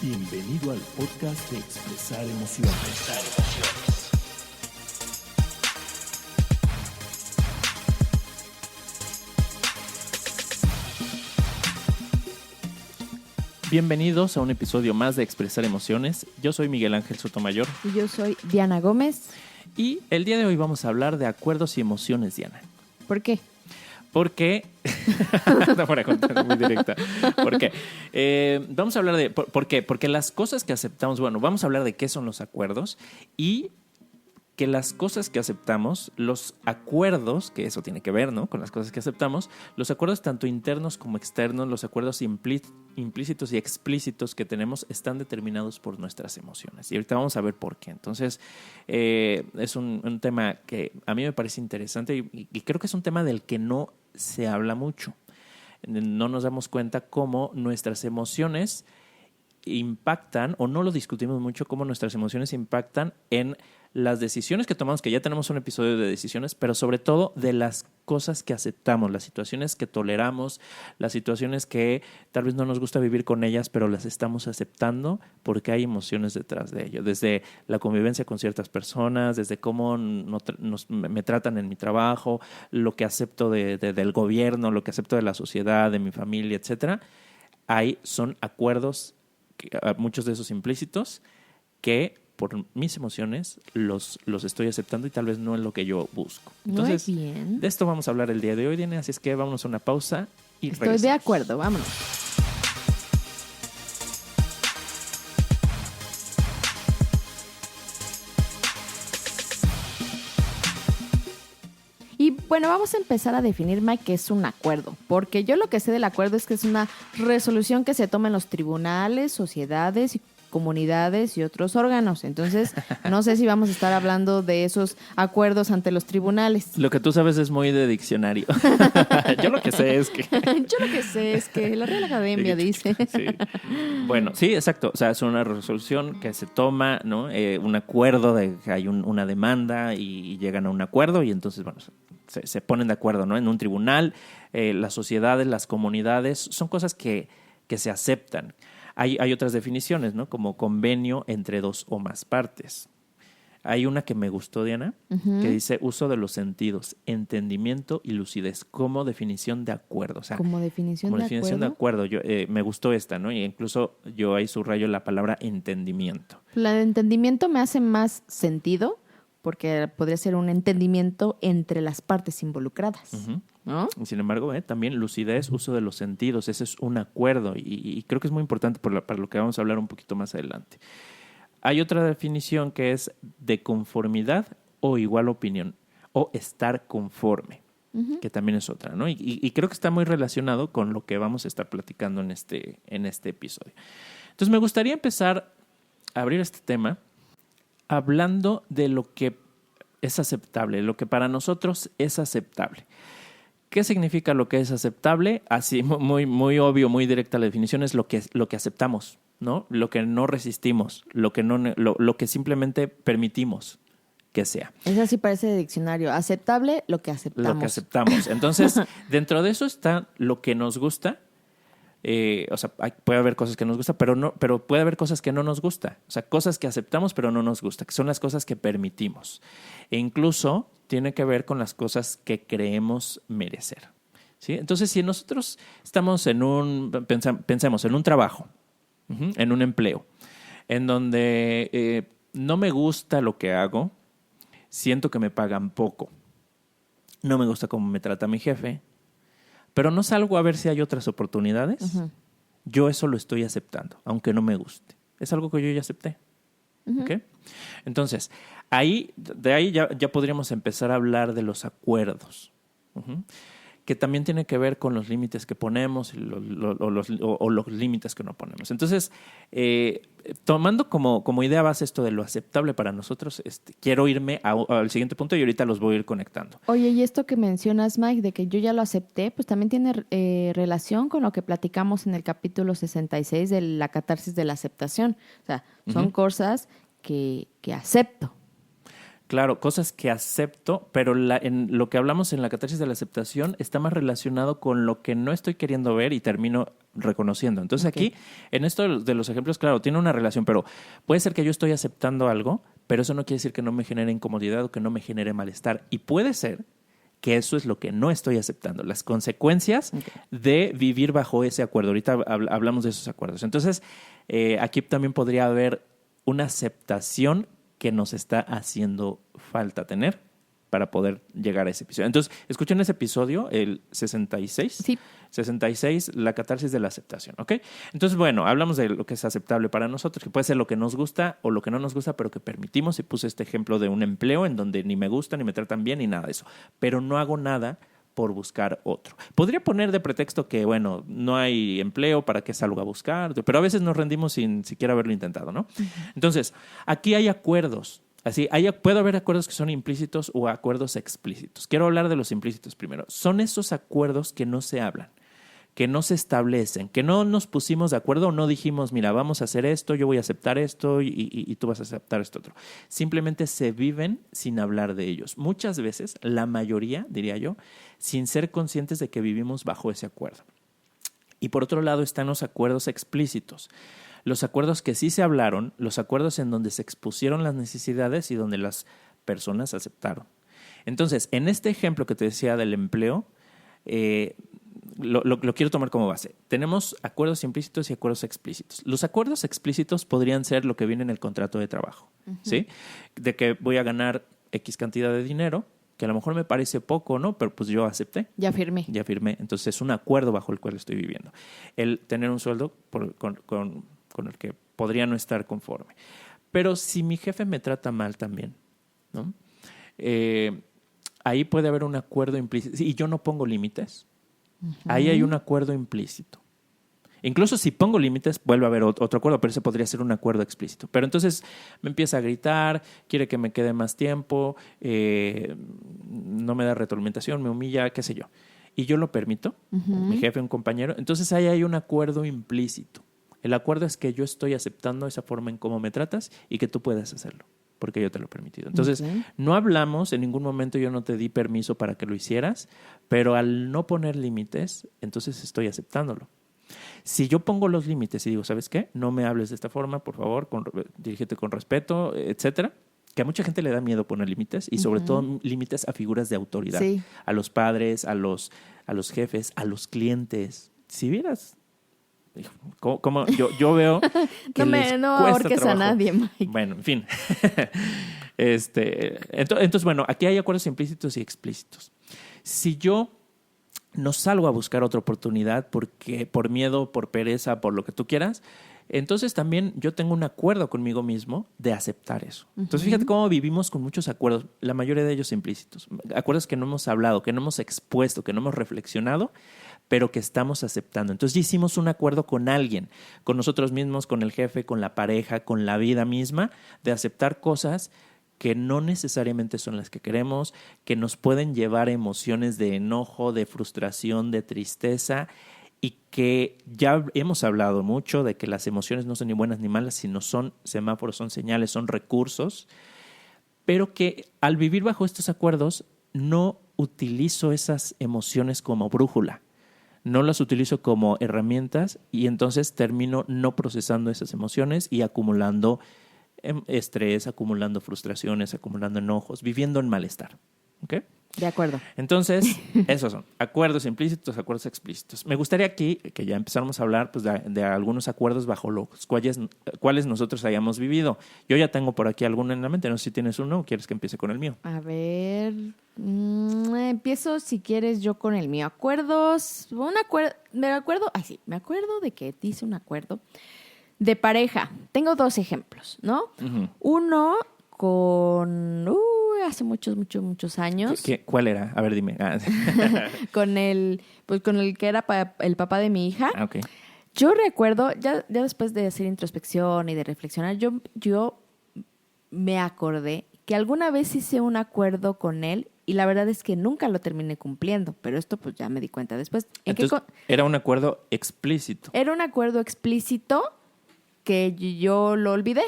Bienvenido al podcast de Expresar Emociones. Bienvenidos a un episodio más de Expresar Emociones. Yo soy Miguel Ángel Sotomayor. Y yo soy Diana Gómez. Y el día de hoy vamos a hablar de acuerdos y emociones, Diana. ¿Por qué? Porque, no para contar muy directa, porque vamos a hablar de, ¿por qué? Porque las cosas que aceptamos, bueno, vamos a hablar de qué son los acuerdos y que las cosas que aceptamos, los acuerdos, que eso tiene que ver, ¿no? Con las cosas que aceptamos, los acuerdos tanto internos como externos, los acuerdos implícitos y explícitos que tenemos están determinados por nuestras emociones. Y ahorita vamos a ver por qué. Entonces, es un tema que a mí me parece interesante y creo que es un tema del que no se habla mucho. No nos damos cuenta cómo nuestras emociones impactan, o no lo discutimos mucho, cómo nuestras emociones impactan en las decisiones que tomamos, que ya tenemos un episodio de decisiones, pero sobre todo de las cosas que aceptamos, las situaciones que toleramos, las situaciones que tal vez no nos gusta vivir con ellas, pero las estamos aceptando porque hay emociones detrás de ello. Desde la convivencia con ciertas personas, desde cómo me tratan en mi trabajo, lo que acepto del gobierno, lo que acepto de la sociedad, de mi familia, etcétera. Ahí son acuerdos, muchos de esos implícitos, que por mis emociones los estoy aceptando y tal vez no es lo que yo busco. Entonces, muy bien. De esto vamos a hablar el día de hoy, Diana, así es que vámonos a una pausa y Estoy regresamos. de acuerdo, vámonos. Y bueno, vamos a empezar a definir, Mike, qué es un acuerdo. Porque yo lo que sé del acuerdo es que es una resolución que se toma en los tribunales, sociedades y comunidades y otros órganos. Entonces, no sé si vamos a estar hablando de esos acuerdos ante los tribunales. Lo que tú sabes es muy de diccionario. Yo lo que sé es que... Yo lo que sé es que la Real Academia dice... Sí. Bueno, sí, exacto. O sea, es una resolución que se toma, ¿no? Un acuerdo de que hay una demanda y llegan a un acuerdo y entonces, bueno, se ponen de acuerdo, ¿no? En un tribunal, las sociedades, las comunidades, son cosas que se aceptan. Hay otras definiciones, ¿no? Como convenio entre dos o más partes. Hay una que me gustó, Diana, que dice uso de los sentidos, entendimiento y lucidez como definición de acuerdo. O sea, como definición de acuerdo. Yo, me gustó esta, ¿no? Y incluso yo ahí subrayo la palabra entendimiento. La de entendimiento me hace más sentido porque podría ser un entendimiento entre las partes involucradas. ¿No? Sin embargo, también lucidez, uso de los sentidos, ese es un acuerdo y creo que es muy importante para lo que vamos a hablar un poquito más adelante. Hay otra definición que es de conformidad o igual opinión o estar conforme, que también es otra, ¿no? Y creo que está muy relacionado con lo que vamos a estar platicando en este episodio. Entonces me gustaría empezar a abrir este tema hablando de lo que es aceptable, lo que para nosotros es aceptable. ¿Qué significa lo que es aceptable? Así, muy, muy obvio, muy directa la definición, es lo que aceptamos, ¿no? Lo que no resistimos, lo que simplemente permitimos que sea. Eso sí parece de diccionario. Aceptable, lo que aceptamos. Lo que aceptamos. Entonces, dentro de eso está lo que nos gusta. O sea, puede haber cosas que nos gustan, pero puede haber cosas que no nos gusta. O sea, cosas que aceptamos pero no nos gusta, que son las cosas que permitimos. E incluso tiene que ver con las cosas que creemos merecer, ¿sí? Entonces, si nosotros estamos pensemos en un trabajo, en un empleo, en donde no me gusta lo que hago, siento que me pagan poco, no me gusta cómo me trata mi jefe, pero no salgo a ver si hay otras oportunidades, yo eso lo estoy aceptando, aunque no me guste. Es algo que yo ya acepté. ¿Okay? Entonces, de ahí ya podríamos empezar a hablar de los acuerdos, que también tiene que ver con los límites que ponemos o los límites que no ponemos. Entonces, tomando como idea base esto de lo aceptable para nosotros, quiero irme al siguiente punto y ahorita los voy a ir conectando. Oye, y esto que mencionas, Mike, de que yo ya lo acepté, pues también tiene relación con lo que platicamos en el capítulo 66 de la catarsis de la aceptación. O sea, son cosas que acepto. Claro, cosas que acepto, pero en lo que hablamos en la catarsis de la aceptación está más relacionado con lo que no estoy queriendo ver y termino reconociendo. Entonces aquí, en esto de los ejemplos, claro, tiene una relación, pero puede ser que yo estoy aceptando algo, pero eso no quiere decir que no me genere incomodidad o que no me genere malestar. Y puede ser que eso es lo que no estoy aceptando, las consecuencias de vivir bajo ese acuerdo. Ahorita hablamos de esos acuerdos. Entonces, aquí también podría haber una aceptación que nos está haciendo falta tener para poder llegar a ese episodio. Entonces, escuchen ese episodio, el 66. Sí. 66, la catarsis de la aceptación, ¿ok? Entonces, bueno, hablamos de lo que es aceptable para nosotros, que puede ser lo que nos gusta o lo que no nos gusta, pero que permitimos. Y puse este ejemplo de un empleo en donde ni me gusta, ni me tratan bien, ni nada de eso. Pero no hago nada por buscar otro. Podría poner de pretexto que, bueno, no hay empleo, ¿para qué salgo a buscar? Pero a veces nos rendimos sin siquiera haberlo intentado, ¿no? Uh-huh. Entonces, aquí hay acuerdos. Así, puede haber acuerdos que son implícitos o acuerdos explícitos. Quiero hablar de los implícitos primero. Son esos acuerdos que no se hablan, que no se establecen, que no nos pusimos de acuerdo o no dijimos, mira, vamos a hacer esto, yo voy a aceptar esto y tú vas a aceptar esto otro. Simplemente se viven sin hablar de ellos. Muchas veces, la mayoría, diría yo, sin ser conscientes de que vivimos bajo ese acuerdo. Y por otro lado están los acuerdos explícitos. Los acuerdos que sí se hablaron, los acuerdos en donde se expusieron las necesidades y donde las personas aceptaron. Entonces, en este ejemplo que te decía del empleo, lo quiero tomar como base. Tenemos acuerdos implícitos y acuerdos explícitos. Los acuerdos explícitos podrían ser lo que viene en el contrato de trabajo, uh-huh. ¿Sí? De que voy a ganar X cantidad de dinero, que a lo mejor me parece poco, ¿no? Pero pues yo acepté. Ya firmé. Entonces es un acuerdo bajo el cual estoy viviendo. El tener un sueldo con el que podría no estar conforme. Pero si mi jefe me trata mal también, ¿no? Ahí puede haber un acuerdo implícito. Y yo no pongo límites. Uh-huh. Ahí hay un acuerdo implícito. Incluso si pongo límites, vuelve a haber otro acuerdo, pero ese podría ser un acuerdo explícito. Pero entonces me empieza a gritar, quiere que me quede más tiempo, no me da retroalimentación, me humilla, qué sé yo. Y yo lo permito, uh-huh. Mi jefe, un compañero. Entonces ahí hay un acuerdo implícito. El acuerdo es que yo estoy aceptando esa forma en cómo me tratas y que tú puedas hacerlo, porque yo te lo he permitido. Entonces, no hablamos, en ningún momento yo no te di permiso para que lo hicieras, pero al no poner límites, entonces estoy aceptándolo. Si yo pongo los límites y digo, ¿sabes qué? No me hables de esta forma, por favor, dirígete con respeto, etcétera, que a mucha gente le da miedo poner límites y sobre todo límites a figuras de autoridad, sí. A los padres, a los jefes, a los clientes. Si vieras... Como yo veo que no ahorques a nadie, Mike. Bueno, en fin. Entonces, bueno, aquí hay acuerdos implícitos y explícitos. Si yo no salgo a buscar otra oportunidad porque por miedo, por pereza, por lo que tú quieras, entonces también yo tengo un acuerdo conmigo mismo de aceptar eso. Entonces, fíjate cómo vivimos con muchos acuerdos, la mayoría de ellos implícitos. Acuerdos que no hemos hablado, que no hemos expuesto, que no hemos reflexionado, pero que estamos aceptando. Entonces ya hicimos un acuerdo con alguien, con nosotros mismos, con el jefe, con la pareja, con la vida misma, de aceptar cosas que no necesariamente son las que queremos, que nos pueden llevar a emociones de enojo, de frustración, de tristeza, y que ya hemos hablado mucho de que las emociones no son ni buenas ni malas, sino son semáforos, son señales, son recursos, pero que al vivir bajo estos acuerdos no utilizo esas emociones como brújula. No las utilizo como herramientas y entonces termino no procesando esas emociones y acumulando estrés, acumulando frustraciones, acumulando enojos, viviendo en malestar. ¿Ok? De acuerdo. Entonces, esos son acuerdos implícitos, acuerdos explícitos. Me gustaría aquí que ya empezáramos a hablar pues, de algunos acuerdos bajo los cuales nosotros hayamos vivido. Yo ya tengo por aquí alguno en la mente. No sé si tienes uno o quieres que empiece con el mío. A ver, empiezo si quieres yo con el mío. Me acuerdo de que hice un acuerdo de pareja. Tengo 2 ejemplos, ¿no? Uh-huh. Uno con... hace muchos años. ¿Cuál era? A ver, dime. con el que era el papá de mi hija. Ah, okay. Yo recuerdo, ya después de hacer introspección y de reflexionar, yo me acordé que alguna vez hice un acuerdo con él y la verdad es que nunca lo terminé cumpliendo, pero esto pues ya me di cuenta después. Entonces, era un acuerdo explícito. Era un acuerdo explícito que yo lo olvidé.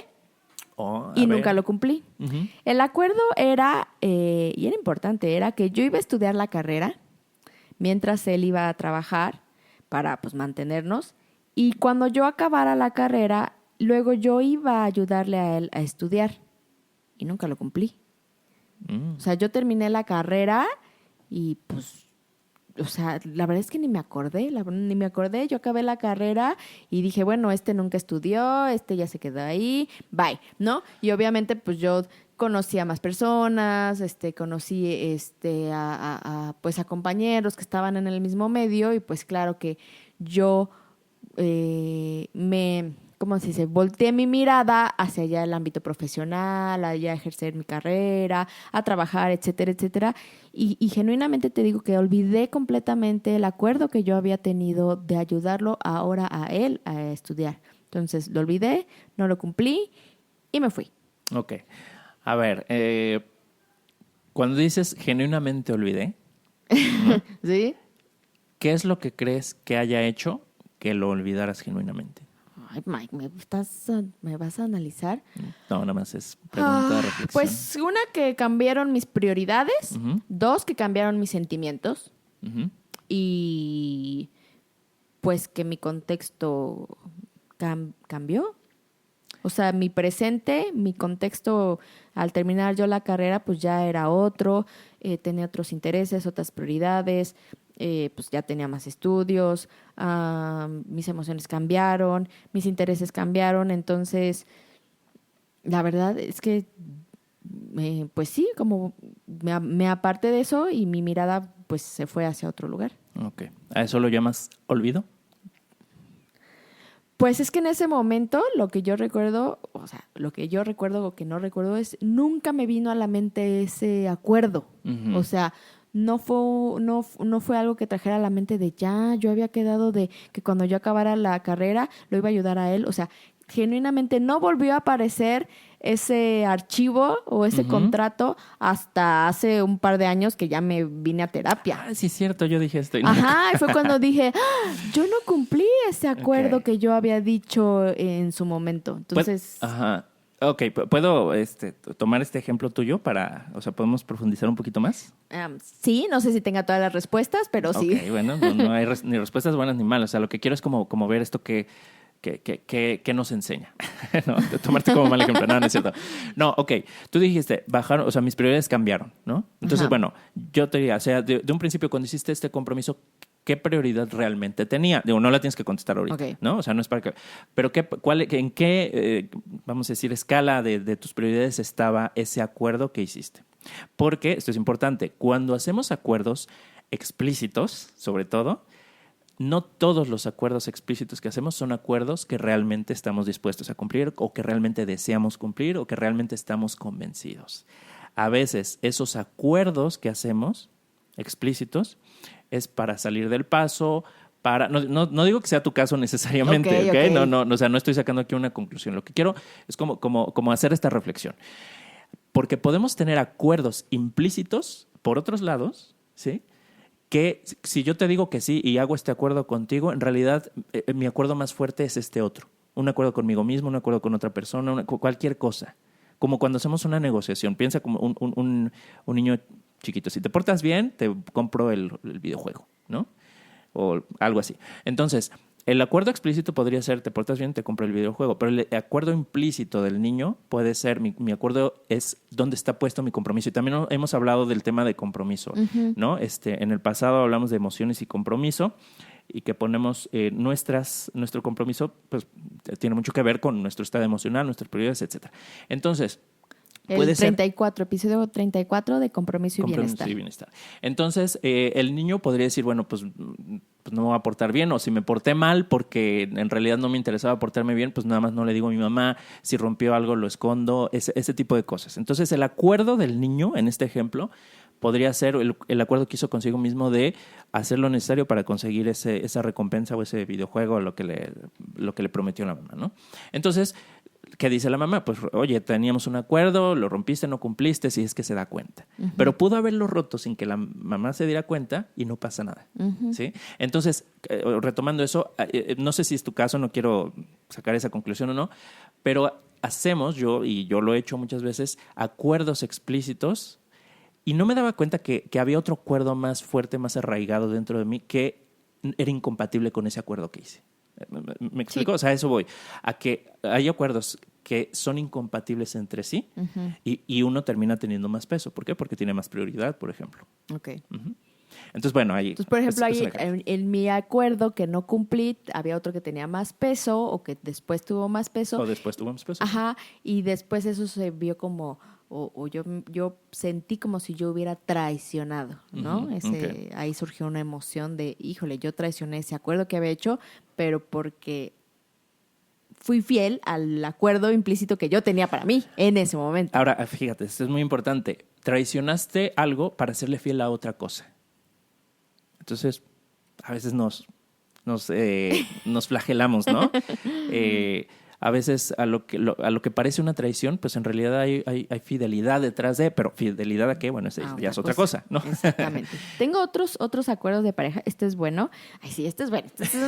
Oh, y nunca lo cumplí. Ujú. El acuerdo era, y era importante, era que yo iba a estudiar la carrera mientras él iba a trabajar para pues mantenernos, y cuando yo acabara la carrera, luego yo iba a ayudarle a él a estudiar y nunca lo cumplí. Mm. O sea, yo terminé la carrera y pues, o sea, la verdad es que ni me acordé, ni me acordé. Yo acabé la carrera y dije, bueno, este nunca estudió, este ya se quedó ahí, bye, ¿no? Y obviamente, pues yo conocí a más personas, conocí pues a compañeros que estaban en el mismo medio y pues claro que yo ¿cómo se dice? Volteé mi mirada hacia allá el ámbito profesional, allá a ejercer mi carrera, a trabajar, etcétera, etcétera. Y genuinamente te digo que olvidé completamente el acuerdo que yo había tenido de ayudarlo ahora a él a estudiar. Entonces lo olvidé, no lo cumplí y me fui. Ok. A ver, cuando dices genuinamente olvidé, ¿no? ¿Sí? ¿Qué es lo que crees que haya hecho que lo olvidaras genuinamente? Ay, Mike, ¿me vas a analizar? No, nada más es pregunta de reflexión. Pues una, que cambiaron mis prioridades. Ujú. Dos, que cambiaron mis sentimientos. Ujú. Y pues que mi contexto cambió. O sea, mi presente, mi contexto al terminar yo la carrera, pues ya era otro, tenía otros intereses, otras prioridades, pues ya tenía más estudios, mis emociones cambiaron, mis intereses cambiaron, entonces la verdad es que, pues sí, como me aparté de eso y mi mirada pues se fue hacia otro lugar. Ok. ¿A eso lo llamas olvido? Pues es que en ese momento lo que yo recuerdo, o sea, lo que yo recuerdo o que no recuerdo es, nunca me vino a la mente ese acuerdo. Ujú. O sea, no fue algo que trajera a la mente de ya, yo había quedado de que cuando yo acabara la carrera lo iba a ayudar a él. O sea, genuinamente no volvió a aparecer ese archivo o ese Ujú. contrato hasta hace un par de años que ya me vine a terapia. Ah, sí, es cierto, yo dije esto. Y no me Ajá, y fue cuando dije, "Ah, yo no cumplí ese acuerdo Ok. que yo había dicho en su momento". Entonces, Ajá. Ok, ¿puedo tomar este ejemplo tuyo o sea, podemos profundizar un poquito más? sí, no sé si tenga todas las respuestas, pero sí. Ok, bueno, no hay ni respuestas buenas ni malas. O sea, lo que quiero es como ver esto que nos enseña. ¿No? Tomarte como mal ejemplo. No, no es cierto. No, ok. Tú dijiste, bajaron, o sea, mis prioridades cambiaron, ¿no? Entonces, Ajá. bueno, yo te diría, o sea, de un principio cuando hiciste este compromiso, ¿qué prioridad realmente tenía? Digo, no la tienes que contestar ahorita, Ok. ¿no? O sea, no es para que... Pero ¿en qué, vamos a decir, escala de tus prioridades estaba ese acuerdo que hiciste? Porque, esto es importante, cuando hacemos acuerdos explícitos, sobre todo, no todos los acuerdos explícitos que hacemos son acuerdos que realmente estamos dispuestos a cumplir o que realmente deseamos cumplir o que realmente estamos convencidos. A veces esos acuerdos que hacemos explícitos es para salir del paso, no digo que sea tu caso necesariamente, Ok, ¿ok? ok. No, o sea, no estoy sacando aquí una conclusión. Lo que quiero es como hacer esta reflexión. Porque podemos tener acuerdos implícitos por otros lados, ¿sí? Que si yo te digo que sí y hago este acuerdo contigo, en realidad mi acuerdo más fuerte es este otro. Un acuerdo conmigo mismo, un acuerdo con otra persona, cualquier cosa. Como cuando hacemos una negociación. Piensa como un niño chiquito. Si te portas bien, te compro el videojuego, ¿no? O algo así. Entonces, el acuerdo explícito podría ser, te portas bien, te compro el videojuego, pero el acuerdo implícito del niño puede ser, mi acuerdo es dónde está puesto mi compromiso. Y también hemos hablado del tema de compromiso, ¿no? En el pasado hablamos de emociones y compromiso y que ponemos nuestro compromiso, pues tiene mucho que ver con nuestro estado emocional, nuestras prioridades, etcétera. Entonces, puede el ser 34, episodio 34 de Compromiso y Bienestar. y bienestar. Entonces, el niño podría decir, bueno, pues no me voy a portar bien, o si me porté mal porque en realidad no me interesaba portarme bien, pues nada más no le digo a mi mamá, si rompió algo lo escondo, ese tipo de cosas. Entonces, el acuerdo del niño, en este ejemplo, podría ser el acuerdo que hizo consigo mismo de hacer lo necesario para conseguir esa recompensa o ese videojuego, lo que le prometió la mamá, ¿no? Entonces, ¿qué dice la mamá? Pues, oye, teníamos un acuerdo, lo rompiste, no cumpliste, si es que se da cuenta. Pero pudo haberlo roto sin que la mamá se diera cuenta y no pasa nada, ¿sí? Entonces, retomando eso, no sé si es tu caso, no quiero sacar esa conclusión o no, pero hacemos, yo lo he hecho muchas veces, acuerdos explícitos y no me daba cuenta que había otro acuerdo más fuerte, más arraigado dentro de mí que era incompatible con ese acuerdo que hice. ¿Me explico? Sí. O sea, a eso voy. A que hay acuerdos que son incompatibles entre sí y uno termina teniendo más peso. ¿Por qué? Porque tiene más prioridad, por ejemplo. Ok. Entonces, bueno, ahí... Entonces, por ejemplo, es ahí un ejemplo. en mi acuerdo que no cumplí, había otro que tenía más peso o que después tuvo más peso. O después tuvo más peso. Ajá, y después eso se vio como, o yo sentí como si yo hubiera traicionado, ¿no? Ok. Ahí surgió una emoción de, híjole, yo traicioné ese acuerdo que había hecho, pero porque fui fiel al acuerdo implícito que yo tenía para mí en ese momento. Ahora, fíjate, esto es muy importante. Traicionaste algo para serle fiel a otra cosa. Entonces, a veces nos flagelamos, ¿no? A veces a lo que parece una traición, pues en realidad hay fidelidad detrás de, pero fidelidad a qué, bueno, ya es otra cosa, ¿no? Exactamente. Tengo otros acuerdos de pareja. Este es bueno. Ay, sí, este es bueno. Este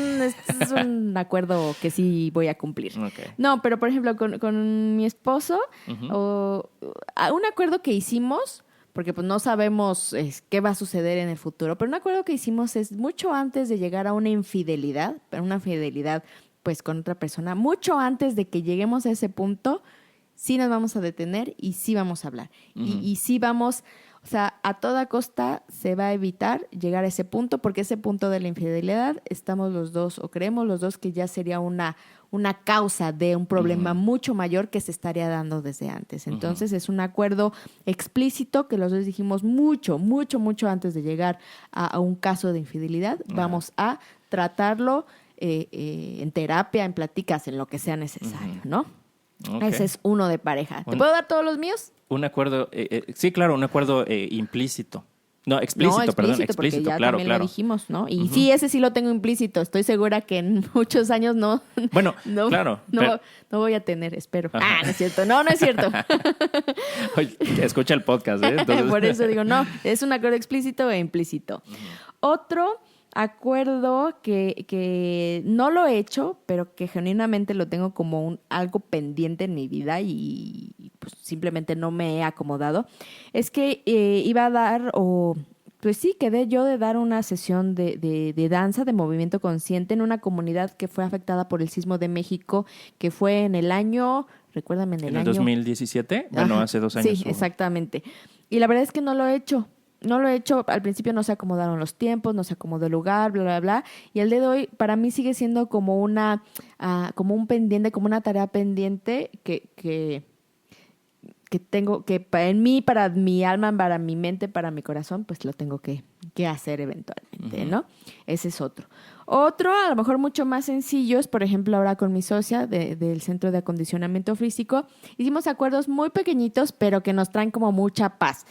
es un acuerdo que sí voy a cumplir. Okay. No, pero por ejemplo, con mi esposo, un acuerdo que hicimos, porque pues no sabemos qué va a suceder en el futuro, pero un acuerdo que hicimos es mucho antes de llegar a una infidelidad, pero una fidelidad pues con otra persona, mucho antes de que lleguemos a ese punto, sí nos vamos a detener y sí vamos a hablar. Y sí vamos, o sea, a toda costa se va a evitar llegar a ese punto, porque ese punto de la infidelidad estamos los dos, o creemos los dos que ya sería una causa de un problema mucho mayor que se estaría dando desde antes. Entonces es un acuerdo explícito que los dos dijimos mucho antes de llegar a un caso de infidelidad. Vamos a tratarlo en terapia, en pláticas, en lo que sea necesario, ¿no? Okay. Ese es uno de pareja. ¿Te puedo dar todos los míos? Un acuerdo, sí, claro, un acuerdo implícito. No, explícito, Porque explícito, ya claro, también claro. lo dijimos, ¿no? Y sí, ese sí lo tengo implícito. Estoy segura que en muchos años no. Bueno, no, claro. No voy a tener, espero. Ajá. No es cierto. No es cierto. Oye, escucha el podcast, ¿eh? Entonces... Por eso digo, no, es un acuerdo explícito e implícito. Otro acuerdo que no lo he hecho, pero que genuinamente lo tengo como algo pendiente en mi vida y pues simplemente no me he acomodado, es que iba a dar, pues sí, quedé yo de dar una sesión de danza, de movimiento consciente en una comunidad que fue afectada por el sismo de México, que fue en el año, recuérdame, en el año... 2017, bueno, hace 2 años. Sí, exactamente. Y la verdad es que no lo he hecho. No lo he hecho, al principio no se acomodaron los tiempos, no se acomodó el lugar, bla, bla, bla. Y el día de hoy para mí sigue siendo como como un pendiente, como una tarea pendiente que tengo, que en mí, para mi alma, para mi mente, para mi corazón, pues lo tengo que hacer eventualmente, ¿no? Ese es otro. Otro, a lo mejor mucho más sencillo, es por ejemplo ahora con mi socia del Centro de Acondicionamiento Físico, hicimos acuerdos muy pequeñitos, pero que nos traen como mucha paz.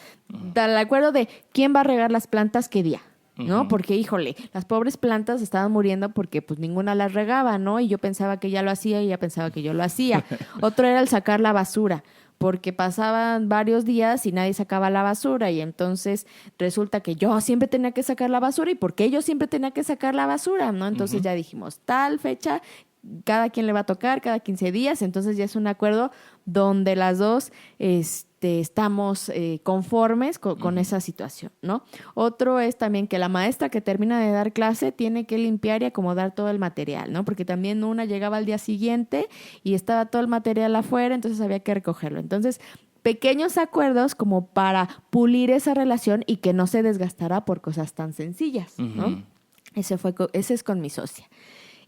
El acuerdo de quién va a regar las plantas qué día, ¿no? Porque, híjole, las pobres plantas estaban muriendo porque pues ninguna las regaba, ¿no? Y yo pensaba que ella lo hacía y ella pensaba que yo lo hacía. Otro era el sacar la basura, porque pasaban varios días y nadie sacaba la basura y entonces resulta que yo siempre tenía que sacar la basura y porque yo siempre tenía que sacar la basura, ¿no? Entonces ya dijimos, tal fecha, cada quien le va a tocar, cada 15 días, entonces ya es un acuerdo donde las dos estamos conformes con esa situación, ¿no? Otro es también que la maestra que termina de dar clase tiene que limpiar y acomodar todo el material, ¿no? Porque también una llegaba al día siguiente y estaba todo el material afuera, entonces había que recogerlo. Entonces, pequeños acuerdos como para pulir esa relación y que no se desgastara por cosas tan sencillas, ¿no? Ese es con mi socia.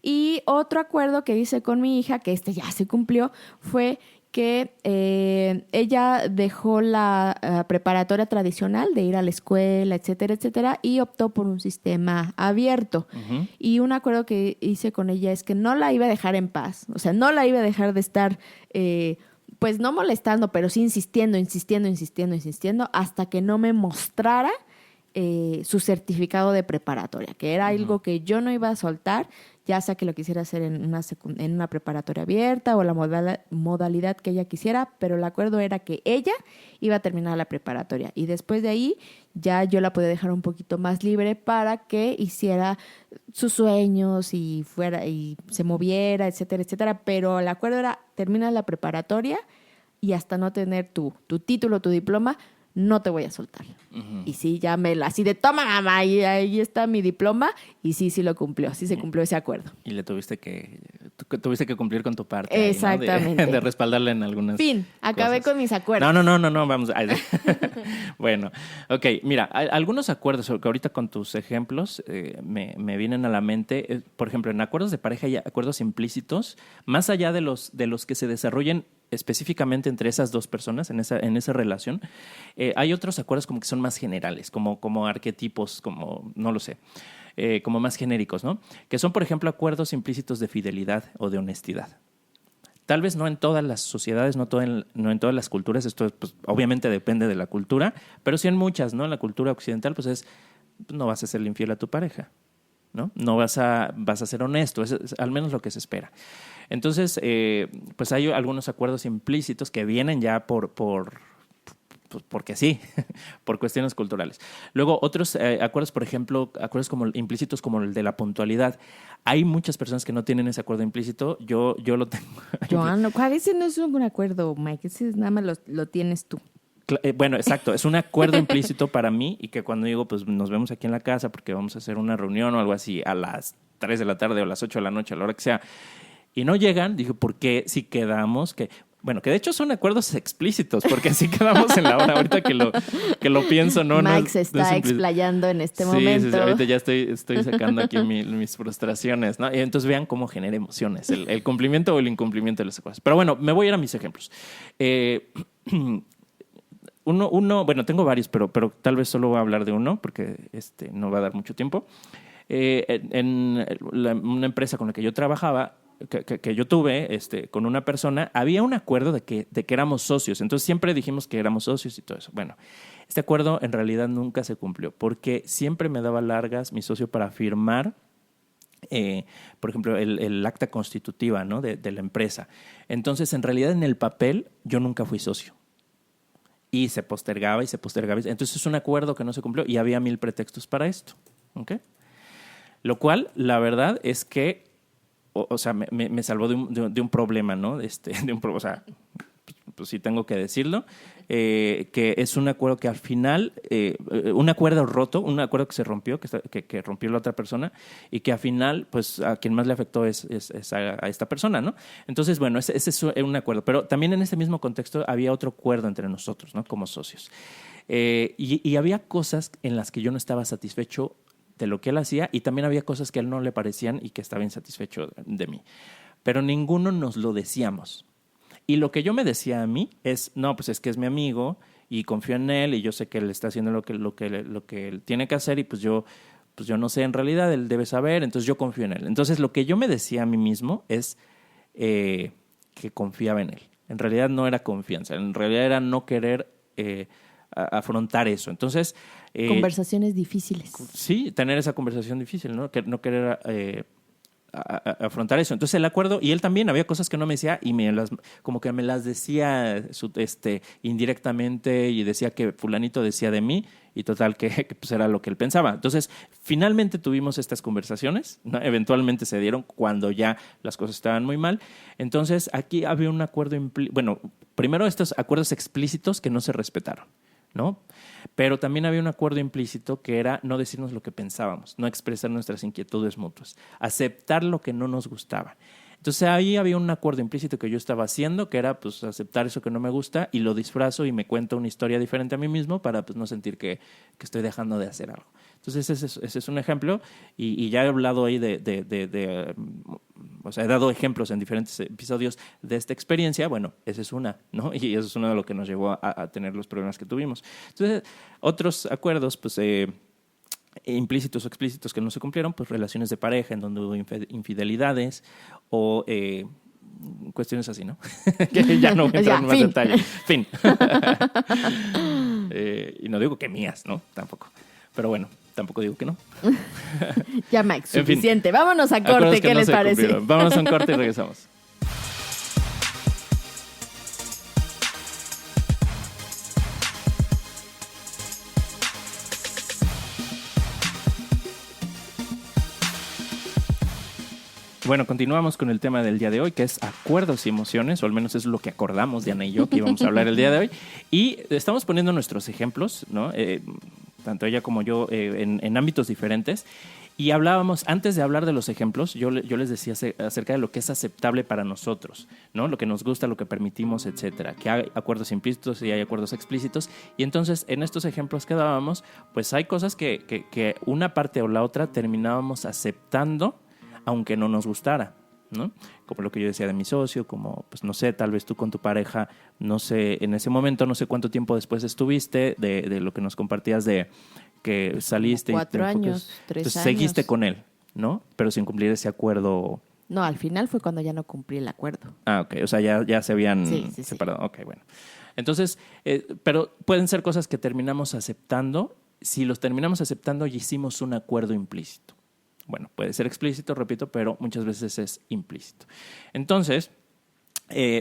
Y otro acuerdo que hice con mi hija, que ya se cumplió, fue que ella dejó la preparatoria tradicional de ir a la escuela, etcétera, etcétera, y optó por un sistema abierto. Y un acuerdo que hice con ella es que no la iba a dejar en paz, o sea, no la iba a dejar de estar, pues no molestando, pero sí insistiendo, hasta que no me mostrara su certificado de preparatoria, que era algo que yo no iba a soltar, ya sea que lo quisiera hacer en una preparatoria abierta o la modalidad que ella quisiera, pero el acuerdo era que ella iba a terminar la preparatoria y después de ahí ya yo la podía dejar un poquito más libre para que hiciera sus sueños y fuera y se moviera, etcétera, etcétera, pero el acuerdo era termina la preparatoria y hasta no tener tu título, tu diploma, no te voy a soltar. Uh-huh. Y sí, ya así de, toma, mamá, y ahí está mi diploma. Y sí lo cumplió, sí se cumplió ese acuerdo. Y le tuviste que cumplir con tu parte. Exactamente. Ahí, ¿no? de respaldarle en algunas acabé cosas. con mis acuerdos. No, vamos. Bueno, ok, mira, algunos acuerdos, que ahorita con tus ejemplos me vienen a la mente. Por ejemplo, en acuerdos de pareja hay acuerdos implícitos, más allá de los que se desarrollen específicamente entre esas dos personas en esa relación. Hay otros acuerdos como que son más generales, como arquetipos, como, no lo sé, como más genéricos, ¿no? Que son, por ejemplo, acuerdos implícitos de fidelidad o de honestidad. Tal vez no en todas las sociedades, no en todas las culturas, esto pues, obviamente depende de la cultura, pero sí en muchas, ¿no? En la cultura occidental, pues no vas a serle infiel a tu pareja, ¿no? No vas a ser honesto, es al menos lo que se espera. Entonces, pues hay algunos acuerdos implícitos que vienen ya porque sí, por cuestiones culturales. Luego, otros acuerdos, por ejemplo, acuerdos como implícitos como el de la puntualidad. Hay muchas personas que no tienen ese acuerdo implícito. Yo lo tengo. Joan, ese no es un acuerdo, Mike. Ese nada más lo tienes tú. Bueno, exacto. Es un acuerdo implícito para mí y que cuando digo, pues nos vemos aquí en la casa porque vamos a hacer una reunión o algo así a las 3 de la tarde o a las 8 de la noche, a la hora que sea, y no llegan, dije, ¿por qué si quedamos? Bueno, que de hecho son acuerdos explícitos, porque así quedamos en la hora. Ahorita que lo pienso, no. Mike se está explayando en este momento. Sí, ahorita ya estoy sacando aquí mis frustraciones, ¿no? Y entonces vean cómo genera emociones, el cumplimiento o el incumplimiento de las cosas. Pero bueno, me voy a ir a mis ejemplos. Bueno, tengo varios, pero tal vez solo voy a hablar de uno, porque no va a dar mucho tiempo. En una empresa con la que yo trabajaba, que yo tuve con una persona, había un acuerdo de que éramos socios. Entonces siempre dijimos que éramos socios y todo eso. Bueno, este acuerdo en realidad nunca se cumplió porque siempre me daba largas mi socio para firmar, por ejemplo, el acta constitutiva, ¿no? de la empresa. Entonces, en realidad, en el papel yo nunca fui socio. Y se postergaba y se postergaba. Entonces es un acuerdo que no se cumplió y había 1000 pretextos para esto. ¿Okay? Lo cual, la verdad es que o sea, me salvó de un problema, ¿no? O sea, pues sí tengo que decirlo, que es un acuerdo que al final, un acuerdo roto, un acuerdo que se rompió, que rompió la otra persona y que al final, pues a quien más le afectó es a esta persona, ¿no? Entonces, bueno, ese es un acuerdo. Pero también en ese mismo contexto había otro acuerdo entre nosotros, ¿no? Como socios. Y había cosas en las que yo no estaba satisfecho de lo que él hacía y también había cosas que a él no le parecían y que estaba insatisfecho de mí. Pero ninguno nos lo decíamos. Y lo que yo me decía a mí es, no, pues es que es mi amigo y confío en él y yo sé que él está haciendo lo que él tiene que hacer y pues yo no sé en realidad, él debe saber, entonces yo confío en él. Entonces lo que yo me decía a mí mismo es que confiaba en él. En realidad no era confianza, en realidad era no querer afrontar eso. Entonces... conversaciones difíciles. Sí, tener esa conversación difícil, ¿no? Que no querer afrontar eso. Entonces el acuerdo, y él también, había cosas que no me decía y como que me las decía indirectamente y decía que fulanito decía de mí y total que pues era lo que él pensaba. Entonces finalmente tuvimos estas conversaciones, ¿no? Eventualmente se dieron cuando ya las cosas estaban muy mal. Entonces aquí había un acuerdo, bueno, primero estos acuerdos explícitos que no se respetaron, ¿no? Pero también había un acuerdo implícito que era no decirnos lo que pensábamos, no expresar nuestras inquietudes mutuas, aceptar lo que no nos gustaba. Entonces ahí había un acuerdo implícito que yo estaba haciendo, que era pues aceptar eso que no me gusta y lo disfrazo y me cuento una historia diferente a mí mismo para pues no sentir que estoy dejando de hacer algo. Entonces ese es un ejemplo y ya he hablado ahí o sea, he dado ejemplos en diferentes episodios de esta experiencia. Bueno, esa es una, ¿no? Y eso es uno de lo que nos llevó a tener los problemas que tuvimos. Entonces, otros acuerdos, pues implícitos o explícitos que no se cumplieron, pues relaciones de pareja en donde hubo infidelidades o cuestiones así, ¿no? Que ya no voy a entrar en más detalle. Fin. Y no digo que mías, ¿no? Tampoco. Pero bueno, tampoco digo que no. Ya, Mike, En fin, suficiente. Vámonos a acuerdos corte, que ¿qué no les se parece? cumplieron. Vámonos a un corte y regresamos. Bueno, continuamos con el tema del día de hoy, que es acuerdos y emociones, o al menos es lo que acordamos, Diana y yo, que íbamos a hablar el día de hoy. Y estamos poniendo nuestros ejemplos, ¿no? Tanto ella como yo, en ámbitos diferentes. Y hablábamos, antes de hablar de los ejemplos, yo les decía acerca de lo que es aceptable para nosotros, ¿no? Lo que nos gusta, lo que permitimos, etcétera. Que hay acuerdos implícitos y hay acuerdos explícitos. Y entonces, en estos ejemplos que dábamos, pues hay cosas que una parte o la otra terminábamos aceptando, aunque no nos gustara, ¿no? Como lo que yo decía de mi socio, como, pues no sé, tal vez tú con tu pareja, no sé, en ese momento, no sé cuánto tiempo después estuviste, de lo que nos compartías de que saliste. Como 4 y años, 3 entonces, años. seguiste con él, ¿no? Pero sin cumplir ese acuerdo. No, al final fue cuando ya no cumplí el acuerdo. Ah, ok, o sea, ya se habían Sí. separado. Ok, bueno. Entonces, pero pueden ser cosas que terminamos aceptando. Si los terminamos aceptando, ya hicimos un acuerdo implícito. Bueno, puede ser explícito, repito, pero muchas veces es implícito. Entonces,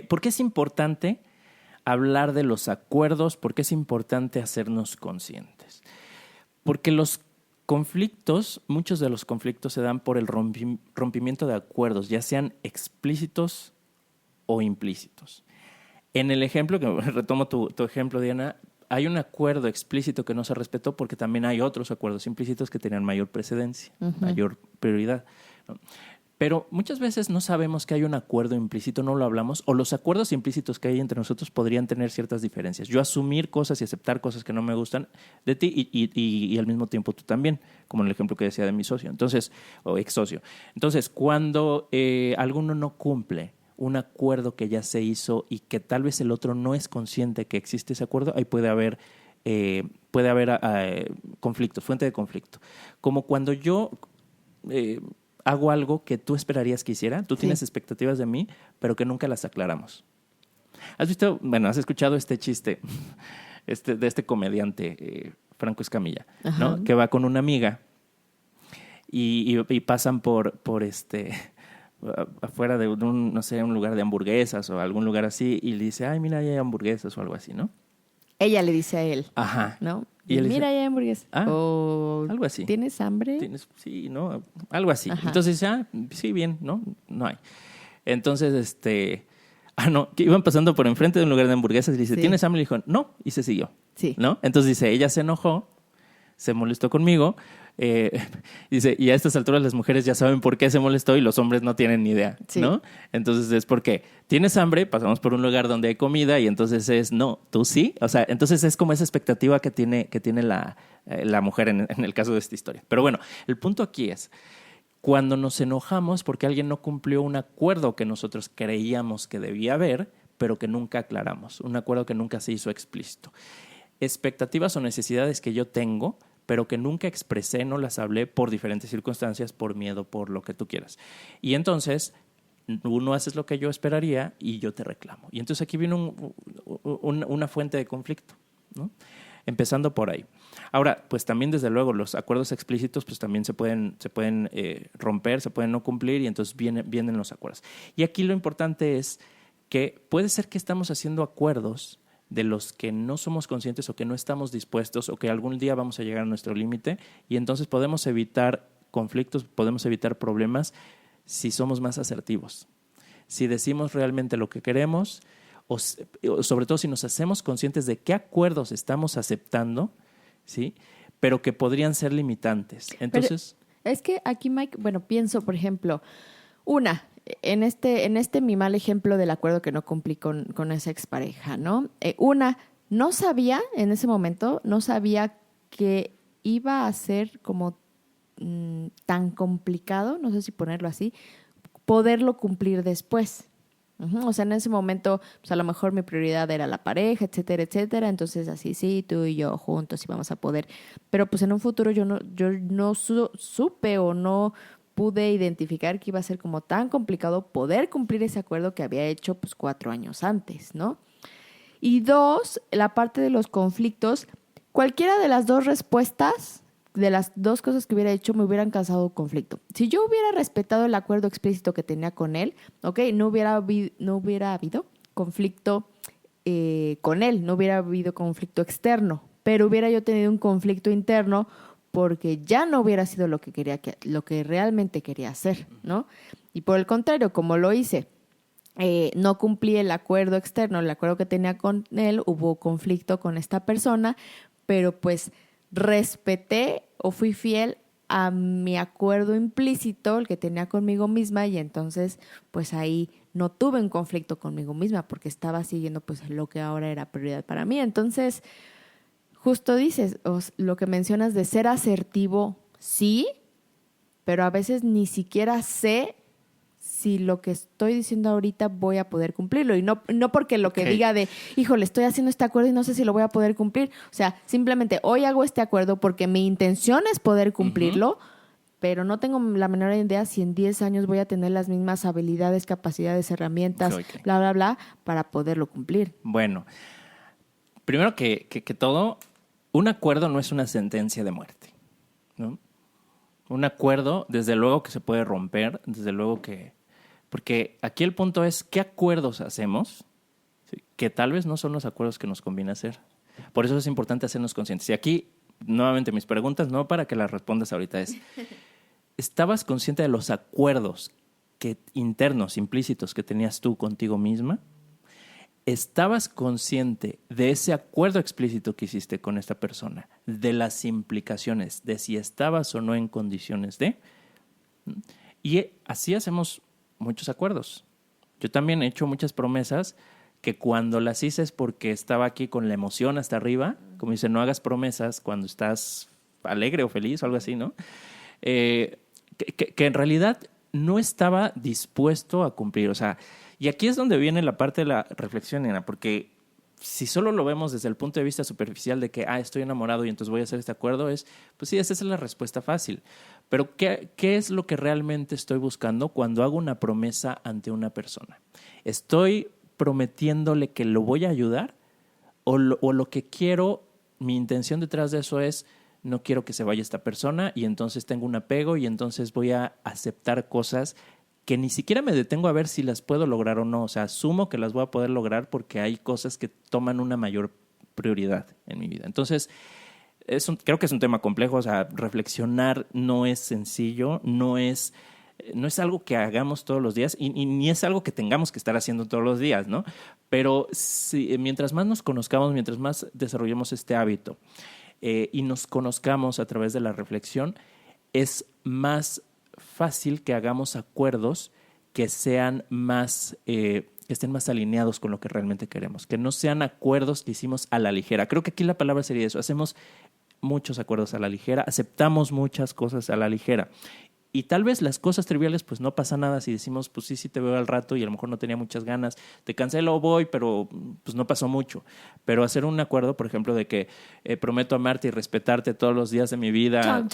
¿por qué es importante hablar de los acuerdos? ¿Por qué es importante hacernos conscientes? Porque los conflictos, muchos de los conflictos se dan por el rompimiento de acuerdos, ya sean explícitos o implícitos. En el ejemplo, que retomo tu ejemplo, Diana, hay un acuerdo explícito que no se respetó porque también hay otros acuerdos implícitos que tenían mayor precedencia, mayor prioridad, ¿no? Pero muchas veces no sabemos que hay un acuerdo implícito, no lo hablamos, o los acuerdos implícitos que hay entre nosotros podrían tener ciertas diferencias. Yo asumir cosas y aceptar cosas que no me gustan de ti y al mismo tiempo tú también, como en el ejemplo que decía de mi socio, entonces, o ex socio. Entonces, cuando alguno no cumple un acuerdo que ya se hizo y que tal vez el otro no es consciente que existe ese acuerdo, ahí puede haber conflictos, fuente de conflicto. Como cuando yo hago algo que tú esperarías que hiciera, tú tienes expectativas de mí, pero que nunca las aclaramos. ¿Has visto, has escuchado este chiste de este comediante, Franco Escamilla, ¿no? Que va con una amiga y pasan por afuera de un lugar de hamburguesas o algún lugar así y le dice, ay, mira, ahí hay hamburguesas o algo así, ¿no? Ella le dice a él. Ajá. ¿No? Y él mira, dice, ahí hay hamburguesas. O algo así. ¿Tienes hambre? Sí, ¿no? Algo así. Ajá. Entonces dice, sí, bien, ¿no? No hay. Entonces, no, que iban pasando por enfrente de un lugar de hamburguesas y le dice, ¿tienes hambre? Y dijo, no, y se siguió. Sí. ¿No? Entonces dice, ella se enojó, se molestó conmigo. Dice, y a estas alturas las mujeres ya saben por qué se molestó y los hombres no tienen ni idea, ¿no? Entonces es porque tienes hambre, pasamos por un lugar donde hay comida y entonces es, no, tú sí. O sea, entonces es como esa expectativa que tiene la mujer en el caso de esta historia. Pero bueno, el punto aquí es, cuando nos enojamos porque alguien no cumplió un acuerdo que nosotros creíamos que debía haber, pero que nunca aclaramos, un acuerdo que nunca se hizo explícito. Expectativas o necesidades que yo tengo, pero que nunca expresé, no las hablé por diferentes circunstancias, por miedo, por lo que tú quieras. Y entonces, uno haces lo que yo esperaría y yo te reclamo. Y entonces aquí viene una fuente de conflicto, ¿no? Empezando por ahí. Ahora, pues también desde luego los acuerdos explícitos pues también se pueden romper, se pueden no cumplir y entonces vienen los acuerdos. Y aquí lo importante es que puede ser que estamos haciendo acuerdos de los que no somos conscientes o que no estamos dispuestos o que algún día vamos a llegar a nuestro límite y entonces podemos evitar conflictos, podemos evitar problemas si somos más asertivos, si decimos realmente lo que queremos o sobre todo si nos hacemos conscientes de qué acuerdos estamos aceptando, ¿sí? Pero que podrían ser limitantes. Entonces, pero es que aquí, Mike, pienso, por ejemplo, en este mi mal ejemplo del acuerdo que no cumplí con esa expareja, ¿no? No sabía, en ese momento, no sabía que iba a ser como tan complicado, no sé si ponerlo así, poderlo cumplir después. O sea, en ese momento, pues a lo mejor mi prioridad era la pareja, etcétera, etcétera. Entonces, así, sí, tú y yo juntos íbamos a poder. Pero pues en un futuro yo no supe o no pude identificar que iba a ser como tan complicado poder cumplir ese acuerdo que había hecho pues 4 años antes, ¿no? Y 2, la parte de los conflictos, cualquiera de las dos respuestas de las dos cosas que hubiera hecho me hubieran causado conflicto. Si yo hubiera respetado el acuerdo explícito que tenía con él, ¿ok? No hubiera habido conflicto con él, no hubiera habido conflicto externo, pero hubiera yo tenido un conflicto interno porque ya no hubiera sido lo que realmente quería hacer, ¿no? Y por el contrario, como lo hice, no cumplí el acuerdo externo, el acuerdo que tenía con él, hubo conflicto con esta persona, pero pues respeté o fui fiel a mi acuerdo implícito, el que tenía conmigo misma, y entonces pues ahí no tuve un conflicto conmigo misma porque estaba siguiendo pues lo que ahora era prioridad para mí. Entonces, justo dices, lo que mencionas de ser asertivo, sí, pero a veces ni siquiera sé si lo que estoy diciendo ahorita voy a poder cumplirlo. Y no porque lo que diga de, híjole, estoy haciendo este acuerdo y no sé si lo voy a poder cumplir. O sea, simplemente hoy hago este acuerdo porque mi intención es poder cumplirlo, pero no tengo la menor idea si en 10 años voy a tener las mismas habilidades, capacidades, herramientas, bla, bla, bla, para poderlo cumplir. Bueno, primero que todo, un acuerdo no es una sentencia de muerte, ¿no? Un acuerdo, desde luego que se puede romper, desde luego que... Porque aquí el punto es, ¿qué acuerdos hacemos? ¿Sí? Que tal vez no son los acuerdos que nos conviene hacer. Por eso es importante hacernos conscientes. Y aquí, nuevamente, mis preguntas, no para que las respondas ahorita, es, ¿estabas consciente de los acuerdos internos, implícitos, que tenías tú contigo misma? ¿Estabas consciente de ese acuerdo explícito que hiciste con esta persona? De las implicaciones, de si estabas o no en condiciones de... Y así hacemos muchos acuerdos. Yo también he hecho muchas promesas que cuando las hice es porque estaba aquí con la emoción hasta arriba. Como dice, no hagas promesas cuando estás alegre o feliz o algo así, ¿no? Que en realidad no estaba dispuesto a cumplir. O sea, y aquí es donde viene la parte de la reflexión, Nena, porque si solo lo vemos desde el punto de vista superficial de que, estoy enamorado y entonces voy a hacer este acuerdo, pues sí, esa es la respuesta fácil. Pero ¿qué es lo que realmente estoy buscando cuando hago una promesa ante una persona? ¿Estoy prometiéndole que lo voy a ayudar? ¿O lo que quiero, mi intención detrás de eso es, no quiero que se vaya esta persona y entonces tengo un apego y entonces voy a aceptar cosas que ni siquiera me detengo a ver si las puedo lograr o no? O sea, asumo que las voy a poder lograr porque hay cosas que toman una mayor prioridad en mi vida. Entonces, creo que es un tema complejo. O sea, reflexionar no es sencillo, no es algo que hagamos todos los días y ni es algo que tengamos que estar haciendo todos los días, ¿no? Pero mientras más nos conozcamos, mientras más desarrollemos este hábito y nos conozcamos a través de la reflexión, es más fácil que hagamos acuerdos que sean más, que estén más alineados con lo que realmente queremos, que no sean acuerdos que hicimos a la ligera. Creo que aquí la palabra sería eso. Hacemos muchos acuerdos a la ligera, aceptamos muchas cosas a la ligera. Y tal vez las cosas triviales, pues no pasa nada si decimos, pues sí te veo al rato y a lo mejor no tenía muchas ganas, te cancelo, voy, pero pues no pasó mucho. Pero hacer un acuerdo, por ejemplo, de que prometo amarte y respetarte todos los días de mi vida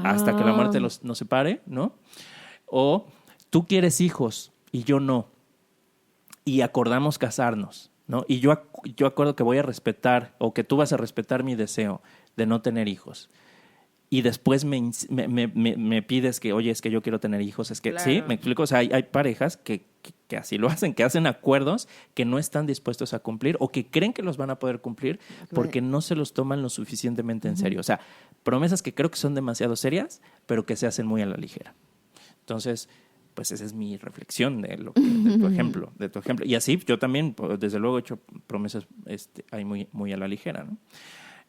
hasta que la muerte nos separe, ¿no? O tú quieres hijos y yo no, y acordamos casarnos, ¿no? Y yo acuerdo que voy a respetar, o que tú vas a respetar mi deseo de no tener hijos. Y después me pides que, oye, es que yo quiero tener hijos. Es que, claro. Sí, me explico. O sea, hay parejas que así lo hacen, que hacen acuerdos que no están dispuestos a cumplir o que creen que los van a poder cumplir porque no se los toman lo suficientemente en serio. O sea, promesas que creo que son demasiado serias, pero que se hacen muy a la ligera. Entonces, pues esa es mi reflexión de tu ejemplo. Y así yo también, desde luego, he hecho promesas ahí muy, muy a la ligera, ¿no?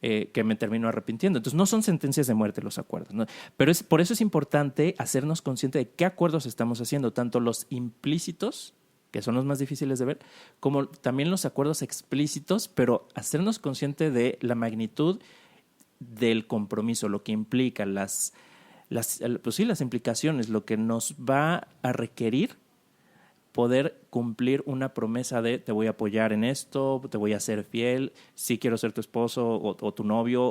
Que me termino arrepintiendo. Entonces, no son sentencias de muerte los acuerdos, ¿no? Pero por eso es importante hacernos conscientes de qué acuerdos estamos haciendo, tanto los implícitos, que son los más difíciles de ver, como también los acuerdos explícitos, pero hacernos conscientes de la magnitud del compromiso, lo que implica, las implicaciones, lo que nos va a requerir poder cumplir una promesa de te voy a apoyar en esto, te voy a ser fiel, sí quiero ser tu esposo o tu novio,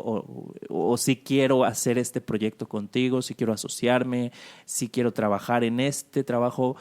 o sí quiero hacer este proyecto contigo, sí quiero asociarme, sí quiero trabajar en este trabajo,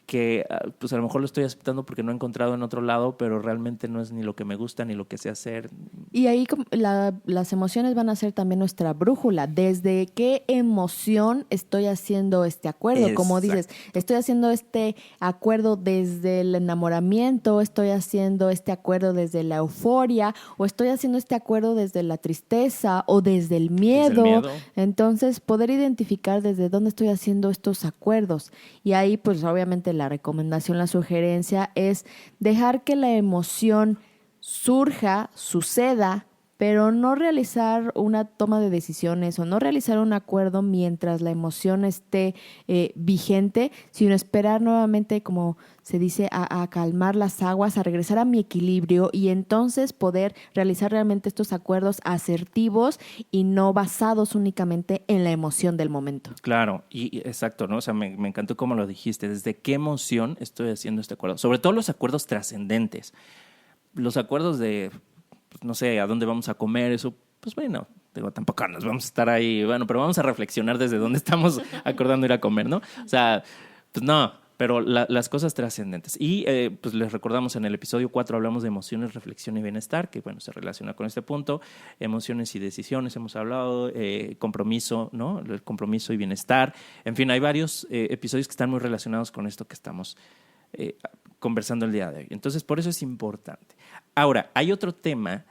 que pues a lo mejor lo estoy aceptando porque no he encontrado en otro lado, pero realmente no es ni lo que me gusta ni lo que sé hacer. Y ahí las emociones van a ser también nuestra brújula. ¿Desde qué emoción estoy haciendo este acuerdo? Como dices, estoy haciendo este acuerdo desde el enamoramiento, estoy haciendo este acuerdo desde la euforia, o estoy haciendo este acuerdo desde la tristeza o desde el miedo. Entonces, poder identificar desde dónde estoy haciendo estos acuerdos. Y ahí, pues obviamente la recomendación, la sugerencia es dejar que la emoción surja, suceda, pero no realizar una toma de decisiones o no realizar un acuerdo mientras la emoción esté vigente, sino esperar nuevamente, como se dice, a calmar las aguas, a regresar a mi equilibrio y entonces poder realizar realmente estos acuerdos asertivos y no basados únicamente en la emoción del momento. Claro, y exacto, ¿no? O sea, me encantó cómo lo dijiste. ¿Desde qué emoción estoy haciendo este acuerdo? Sobre todo los acuerdos trascendentes. Los acuerdos de, pues, no sé, a dónde vamos a comer, eso, pues bueno, digo, tampoco nos vamos a estar ahí, bueno, pero vamos a reflexionar desde dónde estamos acordando ir a comer, ¿no? O sea, pues no, pero las cosas trascendentes. Y pues les recordamos, en el episodio 4 hablamos de emociones, reflexión y bienestar, que bueno, se relaciona con este punto. Emociones y decisiones hemos hablado, compromiso, ¿no? El compromiso y bienestar. En fin, hay varios episodios que están muy relacionados con esto que estamos conversando el día de hoy. Entonces, por eso es importante. Ahora, hay otro tema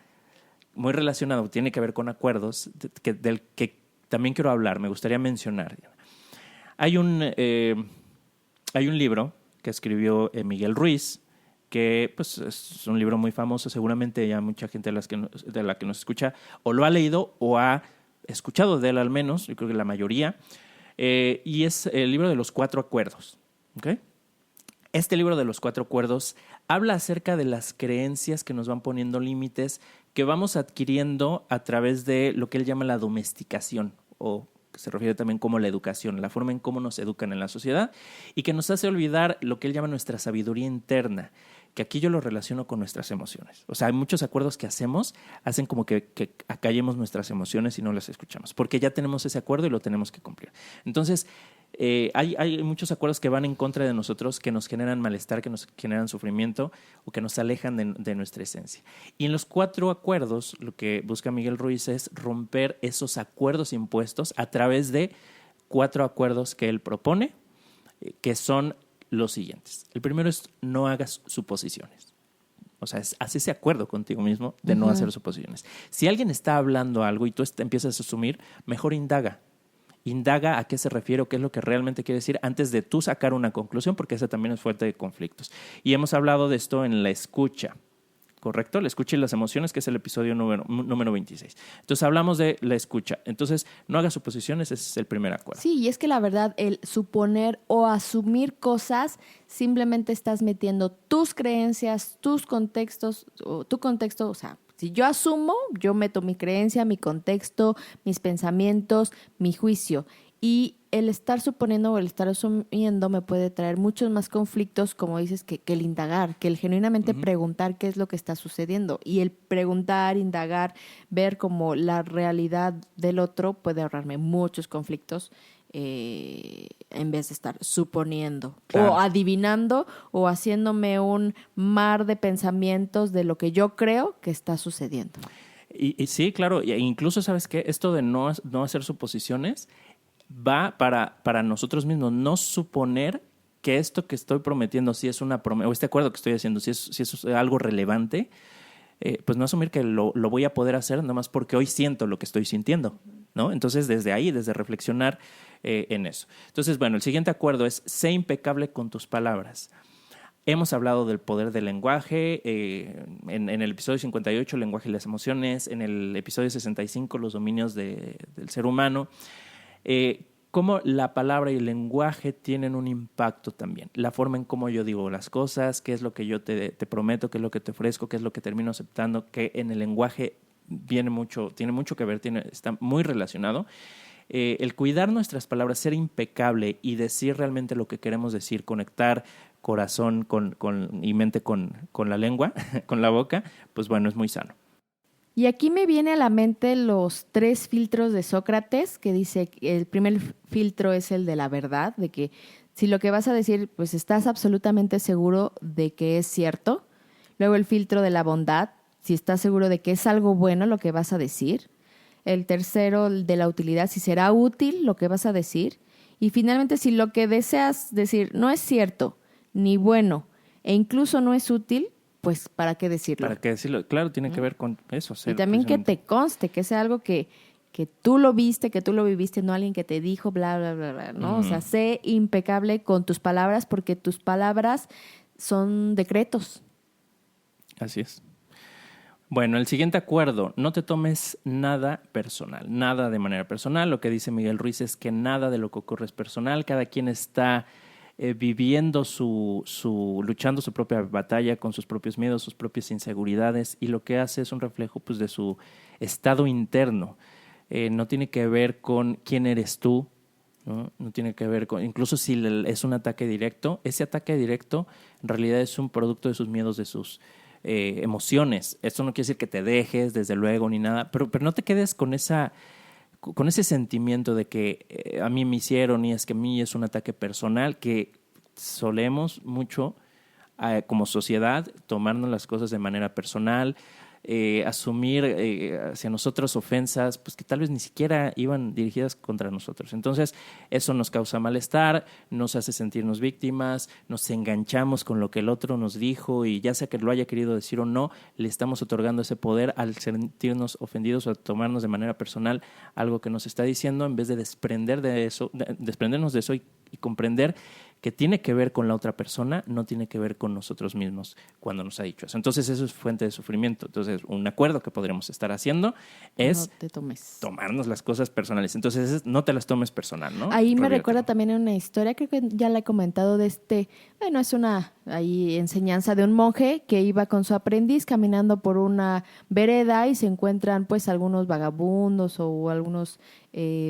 muy relacionado, tiene que ver con acuerdos, del que también quiero hablar, me gustaría mencionar. Hay un libro que escribió Miguel Ruiz, que pues, es un libro muy famoso, seguramente ya mucha gente de la que nos escucha o lo ha leído o ha escuchado de él al menos, yo creo que la mayoría, y es el libro de los 4 acuerdos, ¿ok? Este libro de los 4 acuerdos habla acerca de las creencias que nos van poniendo límites que vamos adquiriendo a través de lo que él llama la domesticación, o que se refiere también como la educación, la forma en cómo nos educan en la sociedad, y que nos hace olvidar lo que él llama nuestra sabiduría interna, que aquí yo lo relaciono con nuestras emociones. O sea, hay muchos acuerdos que hacen como que acallemos nuestras emociones y no las escuchamos, porque ya tenemos ese acuerdo y lo tenemos que cumplir. Entonces, hay muchos acuerdos que van en contra de nosotros, que nos generan malestar, que nos generan sufrimiento o que nos alejan de nuestra esencia. Y en los 4 acuerdos, lo que busca Miguel Ruiz es romper esos acuerdos impuestos a través de 4 acuerdos que él propone, que son los siguientes. El primero es: no hagas suposiciones. O sea, haz ese acuerdo contigo mismo de no hacer suposiciones. Si alguien está hablando algo y tú empiezas a asumir, mejor indaga. Indaga a qué se refiere o qué es lo que realmente quiere decir antes de tú sacar una conclusión, porque esa también es fuente de conflictos. Y hemos hablado de esto en la escucha, ¿correcto? La escucha y las emociones, que es el episodio número 26. Entonces hablamos de la escucha. Entonces, no hagas suposiciones, ese es el primer acuerdo. Sí, y es que la verdad, el suponer o asumir cosas, simplemente estás metiendo tus creencias, tus contextos, o tu contexto, o sea, si yo asumo, yo meto mi creencia, mi contexto, mis pensamientos, mi juicio. Y el estar suponiendo o el estar asumiendo me puede traer muchos más conflictos, como dices, que el indagar, que el genuinamente preguntar qué es lo que está sucediendo. Y el preguntar, indagar, ver como la realidad del otro puede ahorrarme muchos conflictos en vez de estar suponiendo, claro, o adivinando o haciéndome un mar de pensamientos de lo que yo creo que está sucediendo. Y sí, claro, e incluso, ¿sabes qué? Esto de no hacer suposiciones va para nosotros mismos, no suponer que esto que estoy prometiendo, si es una promesa, o este acuerdo que estoy haciendo, si es algo relevante, pues no asumir que lo voy a poder hacer nada más porque hoy siento lo que estoy sintiendo, ¿no? Entonces, desde ahí, desde reflexionar en eso. Entonces, bueno, el siguiente acuerdo es: sé impecable con tus palabras. Hemos hablado del poder del lenguaje, en el episodio 58, el lenguaje y las emociones, en el episodio 65, los dominios del ser humano. Cómo la palabra y el lenguaje tienen un impacto también. La forma en cómo yo digo las cosas, qué es lo que yo te prometo, qué es lo que te ofrezco, qué es lo que termino aceptando, que en el lenguaje tiene mucho que ver, está muy relacionado. El cuidar nuestras palabras, ser impecable y decir realmente lo que queremos decir, conectar corazón y mente con la lengua, con la boca, pues bueno, es muy sano. Y aquí me viene a la mente los 3 filtros de Sócrates, que dice que el primer filtro es el de la verdad, de que si lo que vas a decir, pues estás absolutamente seguro de que es cierto. Luego el filtro de la bondad, si estás seguro de que es algo bueno lo que vas a decir. El tercero, el de la utilidad, si será útil lo que vas a decir. Y finalmente, si lo que deseas decir no es cierto, ni bueno, e incluso no es útil, pues ¿para qué decirlo? ¿Para qué decirlo? Claro, tiene que ver con eso. Y también que te conste, que sea algo que tú lo viste, que tú lo viviste, no alguien que te dijo, bla, bla, bla, bla, ¿no? O sea, sé impecable con tus palabras porque tus palabras son decretos. Así es. Bueno, el siguiente acuerdo, no te tomes nada personal, nada de manera personal. Lo que dice Miguel Ruiz es que nada de lo que ocurre es personal. Cada quien está viviendo luchando su propia batalla con sus propios miedos, sus propias inseguridades, y lo que hace es un reflejo pues, de su estado interno. No tiene que ver con quién eres tú, ¿no? No tiene que ver con, incluso si es un ataque directo, ese ataque directo en realidad es un producto de sus miedos, de sus emociones. Esto no quiere decir que te dejes, desde luego, ni nada, pero no te quedes con ese sentimiento de que a mí me hicieron y es que a mí es un ataque personal, que solemos mucho como sociedad tomarnos las cosas de manera personal, asumir hacia nosotros ofensas pues que tal vez ni siquiera iban dirigidas contra nosotros. Entonces eso nos causa malestar, nos hace sentirnos víctimas, nos enganchamos con lo que el otro nos dijo y ya sea que lo haya querido decir o no, le estamos otorgando ese poder al sentirnos ofendidos o a tomarnos de manera personal algo que nos está diciendo, en vez de desprendernos de eso y comprender que tiene que ver con la otra persona, no tiene que ver con nosotros mismos cuando nos ha dicho eso. Entonces eso es fuente de sufrimiento. Entonces un acuerdo que podríamos estar haciendo es no te tomes. tomarnos las cosas personales. Entonces no te las tomes personal, ¿no? Ahí me recuerda también una historia, creo que ya la he comentado, bueno, es una enseñanza de un monje que iba con su aprendiz caminando por una vereda y se encuentran pues algunos vagabundos o algunos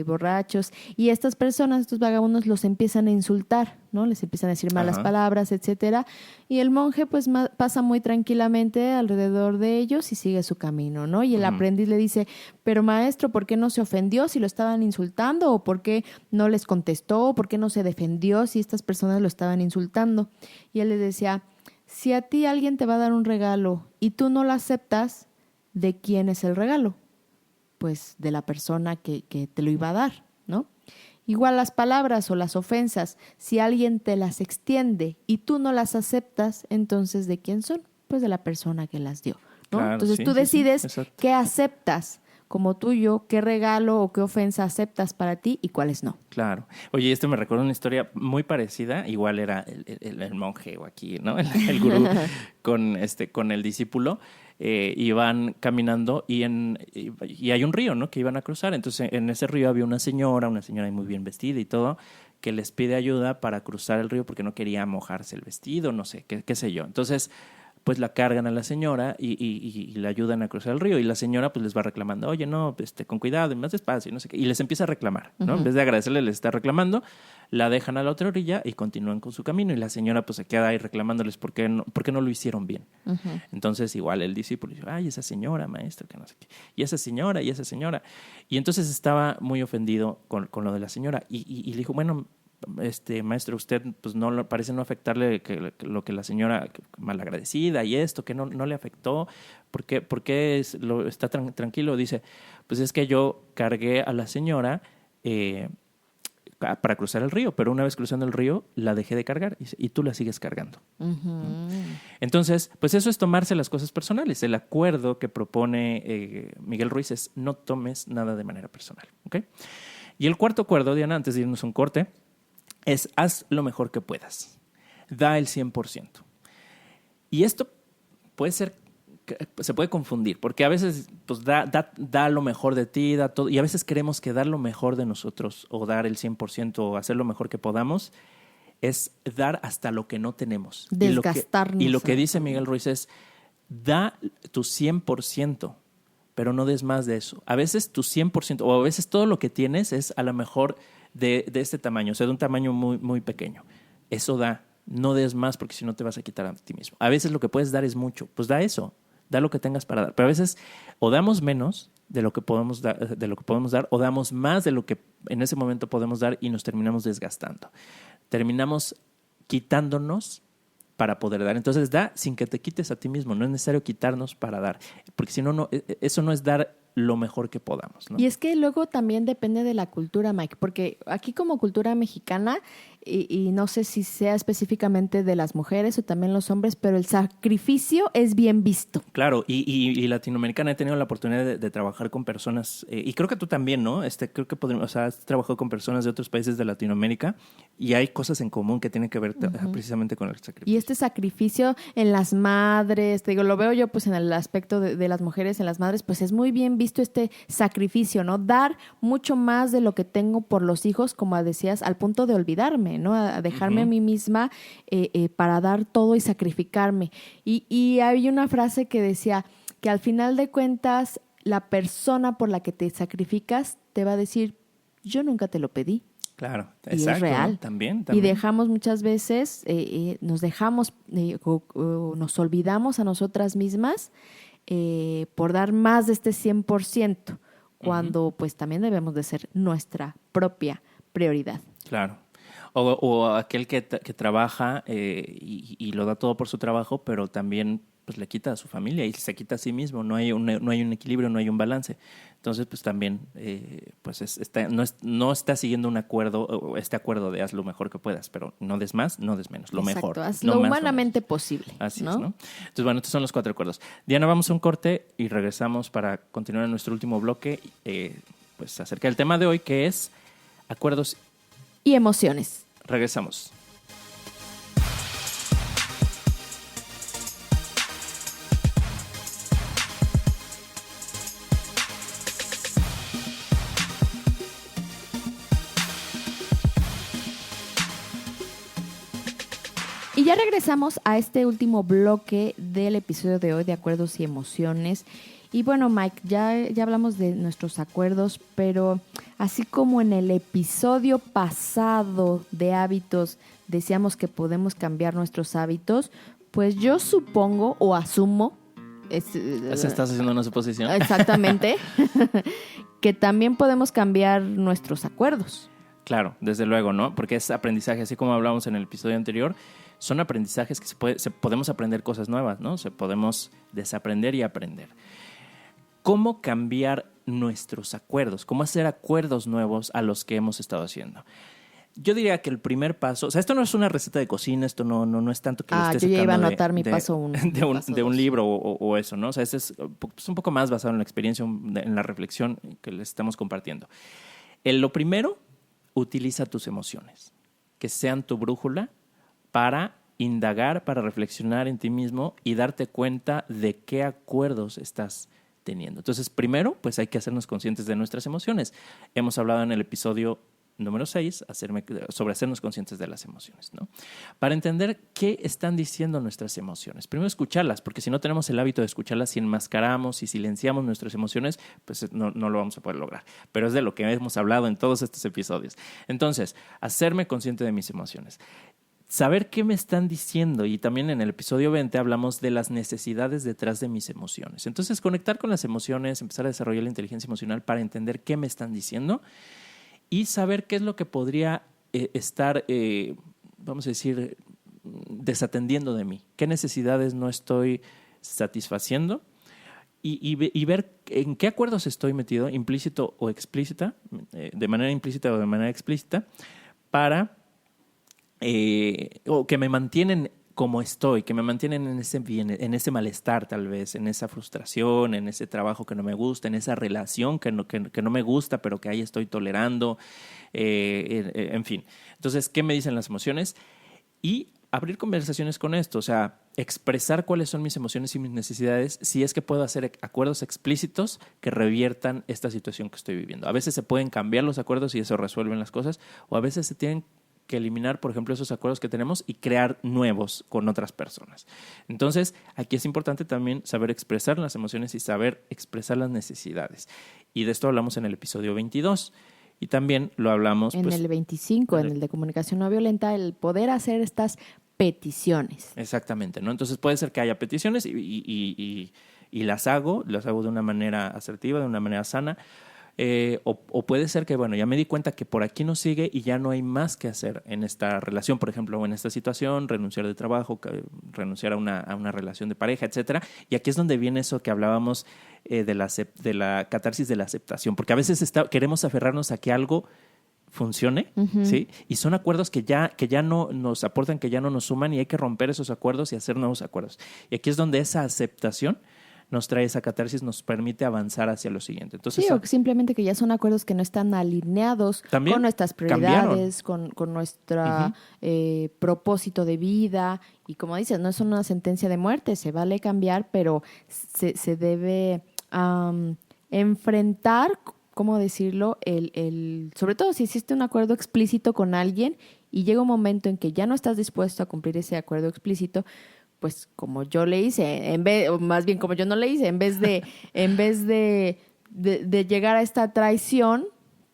borrachos, y estas personas, estos vagabundos, los empiezan a insultar, ¿no? Les empiezan a decir malas palabras, etcétera, y el monje pues pasa muy tranquilamente alrededor de ellos y sigue su camino, ¿no? Y el aprendiz le dice, pero maestro, ¿por qué no se ofendió si lo estaban insultando? ¿O por qué no les contestó? ¿Por qué no se defendió si estas personas lo estaban insultando? Y él le decía, si a ti alguien te va a dar un regalo y tú no lo aceptas, ¿de quién es el regalo? Pues de la persona que te lo iba a dar, ¿no? Igual las palabras o las ofensas, si alguien te las extiende y tú no las aceptas, entonces ¿de quién son? Pues de la persona que las dio, ¿no? Claro, entonces sí, tú sí, decides qué aceptas como tuyo, qué regalo o qué ofensa aceptas para ti y cuáles no. Claro. Oye, esto me recuerda una historia muy parecida. Igual era el monje o aquí, ¿no? El gurú con el discípulo. Iban caminando y hay un río, ¿no? Que iban a cruzar. Entonces, en ese río había una señora muy bien vestida y todo, que les pide ayuda para cruzar el río porque no quería mojarse el vestido, no sé, qué sé yo. Entonces, pues la cargan a la señora y la ayudan a cruzar el río, y la señora pues les va reclamando, oye, no, con cuidado, más despacio, no sé qué, y les empieza a reclamar, ¿no? En vez de agradecerle, les está reclamando, la dejan a la otra orilla y continúan con su camino, y la señora pues se queda ahí reclamándoles por qué no lo hicieron bien. Entonces igual el discípulo dice, ay, esa señora, maestro, que no sé qué, y esa señora, y entonces estaba muy ofendido con lo de la señora, y le dijo, bueno, maestro, usted pues parece no afectarle lo que la señora malagradecida y esto, que no le afectó, ¿por qué está tranquilo? Dice, pues es que yo cargué a la señora para cruzar el río, pero una vez cruzando el río la dejé de cargar y tú la sigues cargando. Entonces, pues eso es tomarse las cosas personales. El acuerdo que propone Miguel Ruiz es no tomes nada de manera personal, ¿ok? Y el cuarto acuerdo, Diana, antes de irnos a un corte, es haz lo mejor que puedas. Da el 100%. Y esto se puede confundir, porque a veces pues, da lo mejor de ti, da todo, y a veces creemos que dar lo mejor de nosotros o dar el 100% o hacer lo mejor que podamos es dar hasta lo que no tenemos. Desgastarnos. Y lo que dice Miguel Ruiz es, da tu 100%, pero no des más de eso. A veces tu 100% o a veces todo lo que tienes es a lo mejor de este tamaño, o sea, de un tamaño muy, muy pequeño. Eso da, no des más porque si no te vas a quitar a ti mismo. A veces lo que puedes dar es mucho, pues da eso. da lo que tengas para dar. Pero a veces o damos menos de lo que podemos dar, o damos más de lo que en ese momento podemos dar y nos terminamos desgastando. Terminamos quitándonos para poder dar. Entonces da sin que te quites a ti mismo. No es necesario quitarnos para dar, porque si no, eso no es dar lo mejor que podamos, ¿no? Y es que luego también depende de la cultura, Mike, porque aquí como cultura mexicana, y no sé si sea específicamente de las mujeres o también los hombres, pero el sacrificio es bien visto. Claro, y latinoamericana he tenido la oportunidad de trabajar con personas, y creo que tú también, ¿no? Creo que has trabajado con personas de otros países de Latinoamérica y hay cosas en común que tienen que ver precisamente con el sacrificio. Y este sacrificio en las madres, te digo, lo veo yo pues en el aspecto de las mujeres, en las madres, pues es muy bien visto este sacrificio, ¿no? Dar mucho más de lo que tengo por los hijos, como decías, al punto de olvidarme, ¿no? A dejarme a mí misma para dar todo y sacrificarme. Y hay una frase que decía que al final de cuentas la persona por la que te sacrificas te va a decir, yo nunca te lo pedí. Claro, y exacto. Es real. ¿No? También. Y dejamos muchas veces, nos dejamos, nos olvidamos a nosotras mismas por dar más de este 100%, cuando pues también debemos de ser nuestra propia prioridad. Claro. O aquel que trabaja y lo da todo por su trabajo, pero también pues le quita a su familia y se quita a sí mismo. No hay un equilibrio, no hay un balance. Entonces, pues también no está siguiendo un acuerdo, o este acuerdo de haz lo mejor que puedas, pero no des más, no des menos, lo Exacto, mejor. haz lo humanamente posible. Así ¿no? es, ¿no? Entonces, bueno, estos son los 4 acuerdos. Diana, vamos a un corte y regresamos para continuar en nuestro último bloque, pues acerca del tema de hoy, que es acuerdos y emociones. Regresamos. Y ya regresamos a este último bloque del episodio de hoy de acuerdos y emociones. Y bueno, Mike, ya hablamos de nuestros acuerdos, pero así como en el episodio pasado de hábitos decíamos que podemos cambiar nuestros hábitos, pues yo supongo o asumo... ¿Estás haciendo una suposición? Exactamente. Que también podemos cambiar nuestros acuerdos. Claro, desde luego, ¿no? Porque es aprendizaje, así como hablamos en el episodio anterior, son aprendizajes que podemos aprender cosas nuevas, ¿no? Podemos desaprender y aprender. ¿Cómo cambiar nuestros acuerdos? ¿Cómo hacer acuerdos nuevos a los que hemos estado haciendo? Yo diría que el primer paso, o sea, esto no es una receta de cocina, esto no es tanto que lo esté yo ya iba a sacando anotar mi paso 1. de un libro o eso, ¿no? O sea, este es un poco más basado en la experiencia, en la reflexión que les estamos compartiendo. Lo primero, utiliza tus emociones, que sean tu brújula para indagar, para reflexionar en ti mismo y darte cuenta de qué acuerdos estás teniendo. Entonces, primero, pues hay que hacernos conscientes de nuestras emociones. Hemos hablado en el episodio número 6 sobre hacernos conscientes de las emociones, ¿no? Para entender qué están diciendo nuestras emociones. Primero, escucharlas, porque si no tenemos el hábito de escucharlas, si enmascaramos y silenciamos nuestras emociones, pues no lo vamos a poder lograr. Pero es de lo que hemos hablado en todos estos episodios. Entonces, hacerme consciente de mis emociones. Saber qué me están diciendo, y también en el episodio 20 hablamos de las necesidades detrás de mis emociones. Entonces, conectar con las emociones, empezar a desarrollar la inteligencia emocional para entender qué me están diciendo y saber qué es lo que podría estar, vamos a decir, desatendiendo de mí. ¿Qué necesidades no estoy satisfaciendo? Y ver en qué acuerdos estoy metido, implícito o explícita, de manera implícita o de manera explícita, para... o que me mantienen como estoy, que me mantienen en ese malestar tal vez, en esa frustración, en ese trabajo que no me gusta, en esa relación que no me gusta, pero que ahí estoy tolerando, en fin. Entonces, ¿qué me dicen las emociones? Y abrir conversaciones con esto, o sea, expresar cuáles son mis emociones y mis necesidades, si es que puedo hacer acuerdos explícitos que reviertan esta situación que estoy viviendo. A veces se pueden cambiar los acuerdos y eso resuelven las cosas, o a veces se tienen que eliminar, por ejemplo, esos acuerdos que tenemos y crear nuevos con otras personas. Entonces, aquí es importante también saber expresar las emociones y saber expresar las necesidades. Y de esto hablamos en el episodio 22. Y también lo hablamos... En el 25, en el de comunicación no violenta, el poder hacer estas peticiones. Exactamente, ¿no? Entonces puede ser que haya peticiones y y las hago de una manera asertiva, de una manera sana. O puede ser que, bueno, ya me di cuenta que por aquí no sigue y ya no hay más que hacer en esta relación, por ejemplo, o en esta situación, renunciar de trabajo, renunciar a una relación de pareja, etcétera. Y aquí es donde viene eso que hablábamos de la catarsis de la aceptación, porque a veces queremos aferrarnos a que algo funcione, Ujú. ¿sí? Y son acuerdos que ya no nos aportan, que ya no nos suman y hay que romper esos acuerdos y hacer nuevos acuerdos. Y aquí es donde esa aceptación nos trae esa catarsis, nos permite avanzar hacia lo siguiente. Entonces, Sí, o que simplemente que ya son acuerdos que no están alineados también con nuestras prioridades, con nuestro propósito de vida. Y como dices, no es una sentencia de muerte, se vale cambiar, pero se debe enfrentar, ¿cómo decirlo? Sobre todo si existe un acuerdo explícito con alguien y llega un momento en que ya no estás dispuesto a cumplir ese acuerdo explícito, pues como yo le hice, o más bien como yo no le hice, en vez de llegar a esta traición,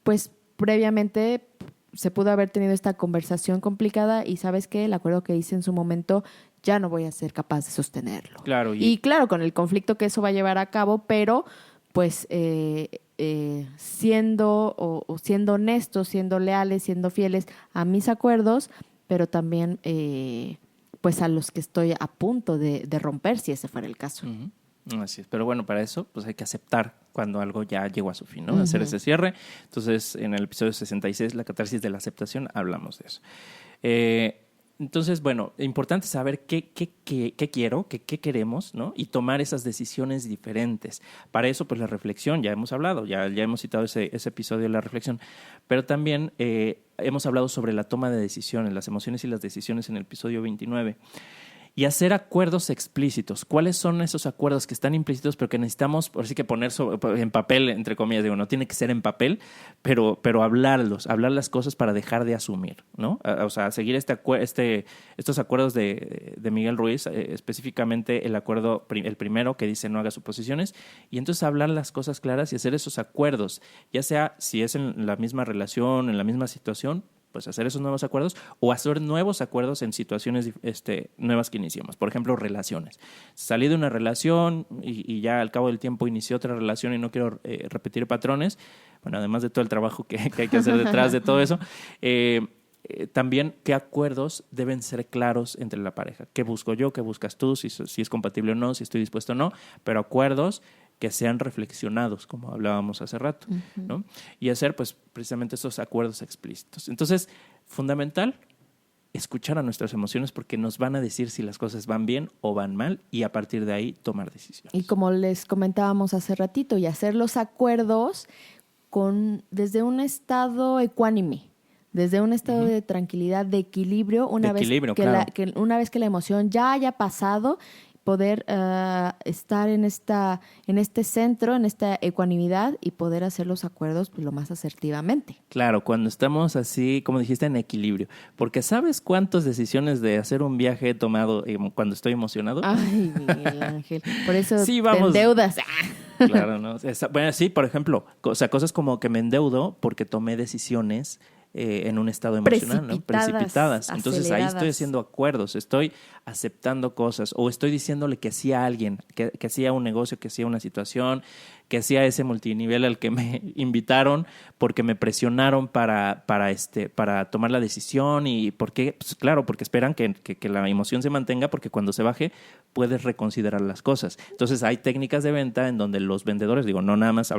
pues previamente se pudo haber tenido esta conversación complicada y ¿sabes qué? El acuerdo que hice en su momento ya no voy a ser capaz de sostenerlo. claro, Y claro, con el conflicto que eso va a llevar a cabo, pero pues siendo honestos, siendo leales, siendo fieles a mis acuerdos, pero también pues a los que estoy a punto de romper, si ese fuera el caso. Así es. Pero bueno, para eso pues hay que aceptar cuando algo ya llegó a su fin, ¿no? Hacer ese cierre. Entonces, en el episodio 66, la catarsis de la aceptación, hablamos de eso. Entonces, bueno, importante saber qué quiero, qué queremos, ¿no? Y tomar esas decisiones diferentes. Para eso, pues la reflexión, ya hemos hablado, ya hemos citado ese episodio de la reflexión, pero también hemos hablado sobre la toma de decisiones, las emociones y las decisiones en el episodio 29. Y hacer acuerdos explícitos. ¿Cuáles son esos acuerdos que están implícitos pero que necesitamos, por así que poner en papel, entre comillas? Digo, no tiene que ser en papel, pero hablar las cosas para dejar de asumir, ¿no? O sea, seguir estos acuerdos de Miguel Ruiz, específicamente el primero que dice no haga suposiciones, y entonces hablar las cosas claras y hacer esos acuerdos, ya sea si es en la misma relación, en la misma situación, pues hacer esos nuevos acuerdos o hacer nuevos acuerdos en situaciones nuevas que iniciamos. Por ejemplo, relaciones. Salí de una relación y ya al cabo del tiempo inicié otra relación y no quiero repetir patrones. Bueno, además de todo el trabajo que hay que hacer detrás de todo eso, también qué acuerdos deben ser claros entre la pareja. ¿Qué busco yo? ¿Qué buscas tú? Si es compatible o no, si estoy dispuesto o no. Pero acuerdos que sean reflexionados, como hablábamos hace rato, ¿no? Y hacer, pues, precisamente esos acuerdos explícitos. Entonces, fundamental, escuchar a nuestras emociones porque nos van a decir si las cosas van bien o van mal y a partir de ahí tomar decisiones. Y como les comentábamos hace ratito, y hacer los acuerdos desde un estado ecuánime, desde un estado de tranquilidad, de equilibrio, una vez que la emoción ya haya pasado, poder estar en este centro, en esta ecuanimidad y poder hacer los acuerdos pues, lo más asertivamente. Claro, cuando estamos así, como dijiste, en equilibrio. Porque ¿sabes cuántas decisiones de hacer un viaje he tomado cuando estoy emocionado? Ay, Miguel Ángel. Por eso sí, te endeudas. Claro, ¿no? Bueno, sí, por ejemplo, cosas como que me endeudo porque tomé decisiones en un estado emocional, ¿no? Precipitadas. Entonces ahí estoy haciendo acuerdos, estoy aceptando cosas o estoy diciéndole que sí a alguien, que sí a un negocio, que sí a una situación, que sí a ese multinivel al que me invitaron porque me presionaron para tomar la decisión y porque, pues claro, porque esperan que la emoción se mantenga porque cuando se baje puedes reconsiderar las cosas. Entonces hay técnicas de venta en donde los vendedores, digo, no nada más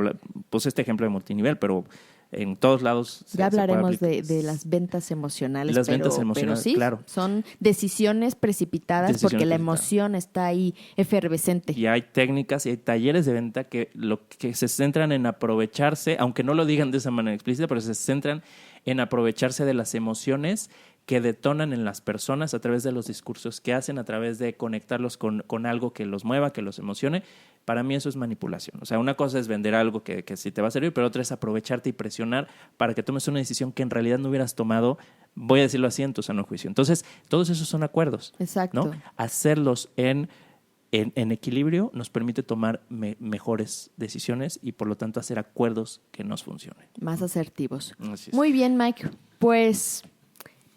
puse este ejemplo de multinivel, pero en todos lados ya hablaremos de las ventas emocionales. Las ventas emocionales, pero sí, claro. Son decisiones precipitadas porque la emoción está ahí efervescente. Y hay técnicas y hay talleres de venta que se centran en aprovecharse, aunque no lo digan de esa manera explícita, pero se centran en aprovecharse de las emociones que detonan en las personas a través de los discursos que hacen, a través de conectarlos con algo que los mueva, que los emocione. Para mí eso es manipulación. O sea, una cosa es vender algo que sí te va a servir, pero otra es aprovecharte y presionar para que tomes una decisión que en realidad no hubieras tomado, voy a decirlo así, en tu sano juicio. Entonces, todos esos son acuerdos. Exacto. ¿No? Hacerlos en equilibrio nos permite tomar mejores decisiones y por lo tanto hacer acuerdos que nos funcionen. Más asertivos. Así es. Muy bien, Mike. Pues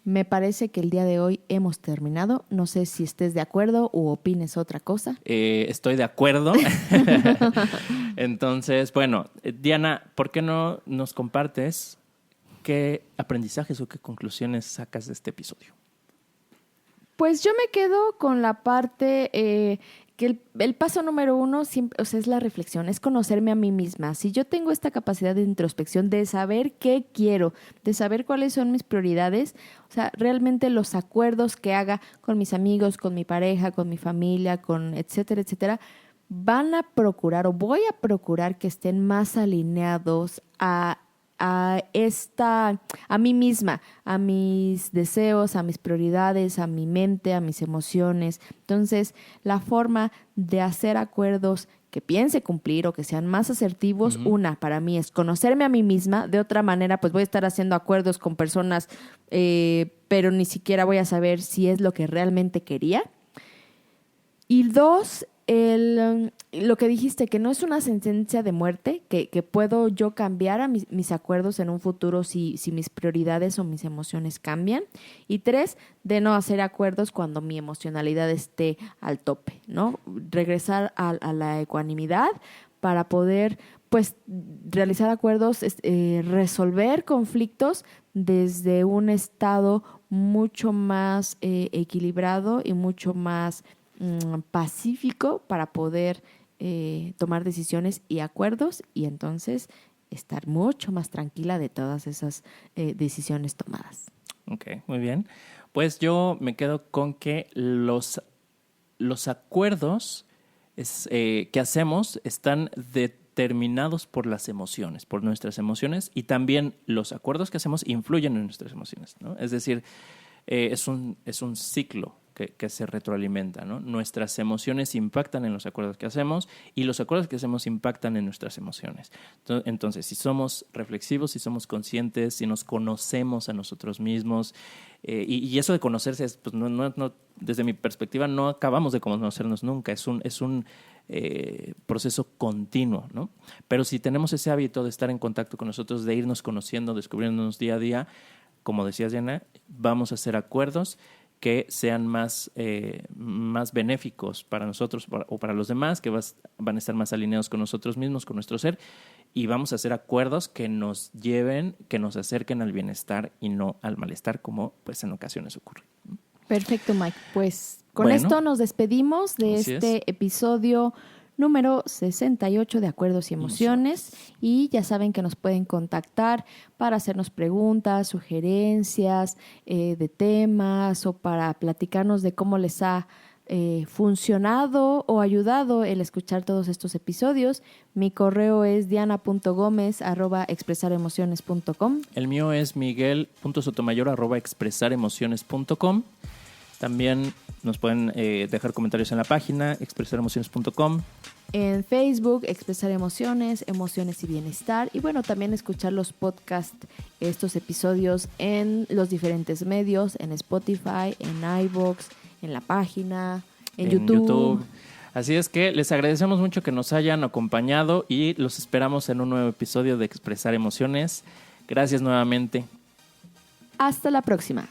Me parece que el día de hoy hemos terminado. No sé si estés de acuerdo u opines otra cosa. Estoy de acuerdo. Entonces, bueno, Diana, ¿por qué no nos compartes qué aprendizajes o qué conclusiones sacas de este episodio? Pues yo me quedo con la parte que el paso número 1 siempre, o sea, es la reflexión, es conocerme a mí misma. Si yo tengo esta capacidad de introspección, de saber qué quiero, de saber cuáles son mis prioridades, o sea, realmente los acuerdos que haga con mis amigos, con mi pareja, con mi familia, con etcétera, etcétera, van a procurar o voy a procurar que estén más alineados a mí misma, a mis deseos, a mis prioridades, a mi mente, a mis emociones. Entonces, la forma de hacer acuerdos que piense cumplir o que sean más asertivos, una, para mí es conocerme a mí misma. De otra manera, pues voy a estar haciendo acuerdos con personas, pero ni siquiera voy a saber si es lo que realmente quería. Y dos, lo que dijiste, que no es una sentencia de muerte, que puedo yo cambiar a mis acuerdos en un futuro si mis prioridades o mis emociones cambian. Y tres, de no hacer acuerdos cuando mi emocionalidad esté al tope, ¿no? Regresar a la ecuanimidad para poder, pues, realizar acuerdos, resolver conflictos desde un estado mucho más equilibrado y mucho más pacífico para poder tomar decisiones y acuerdos y entonces estar mucho más tranquila de todas esas decisiones tomadas. Ok, muy bien. Pues yo me quedo con que los acuerdos que hacemos están determinados por las emociones, por nuestras emociones, y también los acuerdos que hacemos influyen en nuestras emociones, ¿no? Es decir, es un ciclo que se retroalimenta, ¿no? Nuestras emociones impactan en los acuerdos que hacemos y los acuerdos que hacemos impactan en nuestras emociones. Entonces, si somos reflexivos, si somos conscientes, si nos conocemos a nosotros mismos, y eso de conocerse, pues no, desde mi perspectiva, no acabamos de conocernos nunca, es un proceso continuo, ¿no? Pero si tenemos ese hábito de estar en contacto con nosotros, de irnos conociendo, descubriéndonos día a día, como decías, Diana, vamos a hacer acuerdos que sean más benéficos para nosotros o para los demás, que van a estar más alineados con nosotros mismos, con nuestro ser, y vamos a hacer acuerdos que nos lleven, que nos acerquen al bienestar y no al malestar, como pues en ocasiones ocurre. Perfecto, Mike. Pues con esto nos despedimos de este episodio número 68 de Acuerdos y Emociones. Y ya saben que nos pueden contactar para hacernos preguntas, sugerencias de temas o para platicarnos de cómo les ha funcionado o ayudado el escuchar todos estos episodios. Mi correo es diana.gomez@expresaremociones.com. El mío es miguel.sotomayor@expresaremociones.com. También nos pueden dejar comentarios en la página expresaremociones.com. En Facebook, Expresar Emociones, Emociones y Bienestar. Y bueno, también escuchar los podcasts, estos episodios en los diferentes medios, en Spotify, en iVoox, en la página, en YouTube. Así es que les agradecemos mucho que nos hayan acompañado y los esperamos en un nuevo episodio de Expresar Emociones. Gracias nuevamente. Hasta la próxima.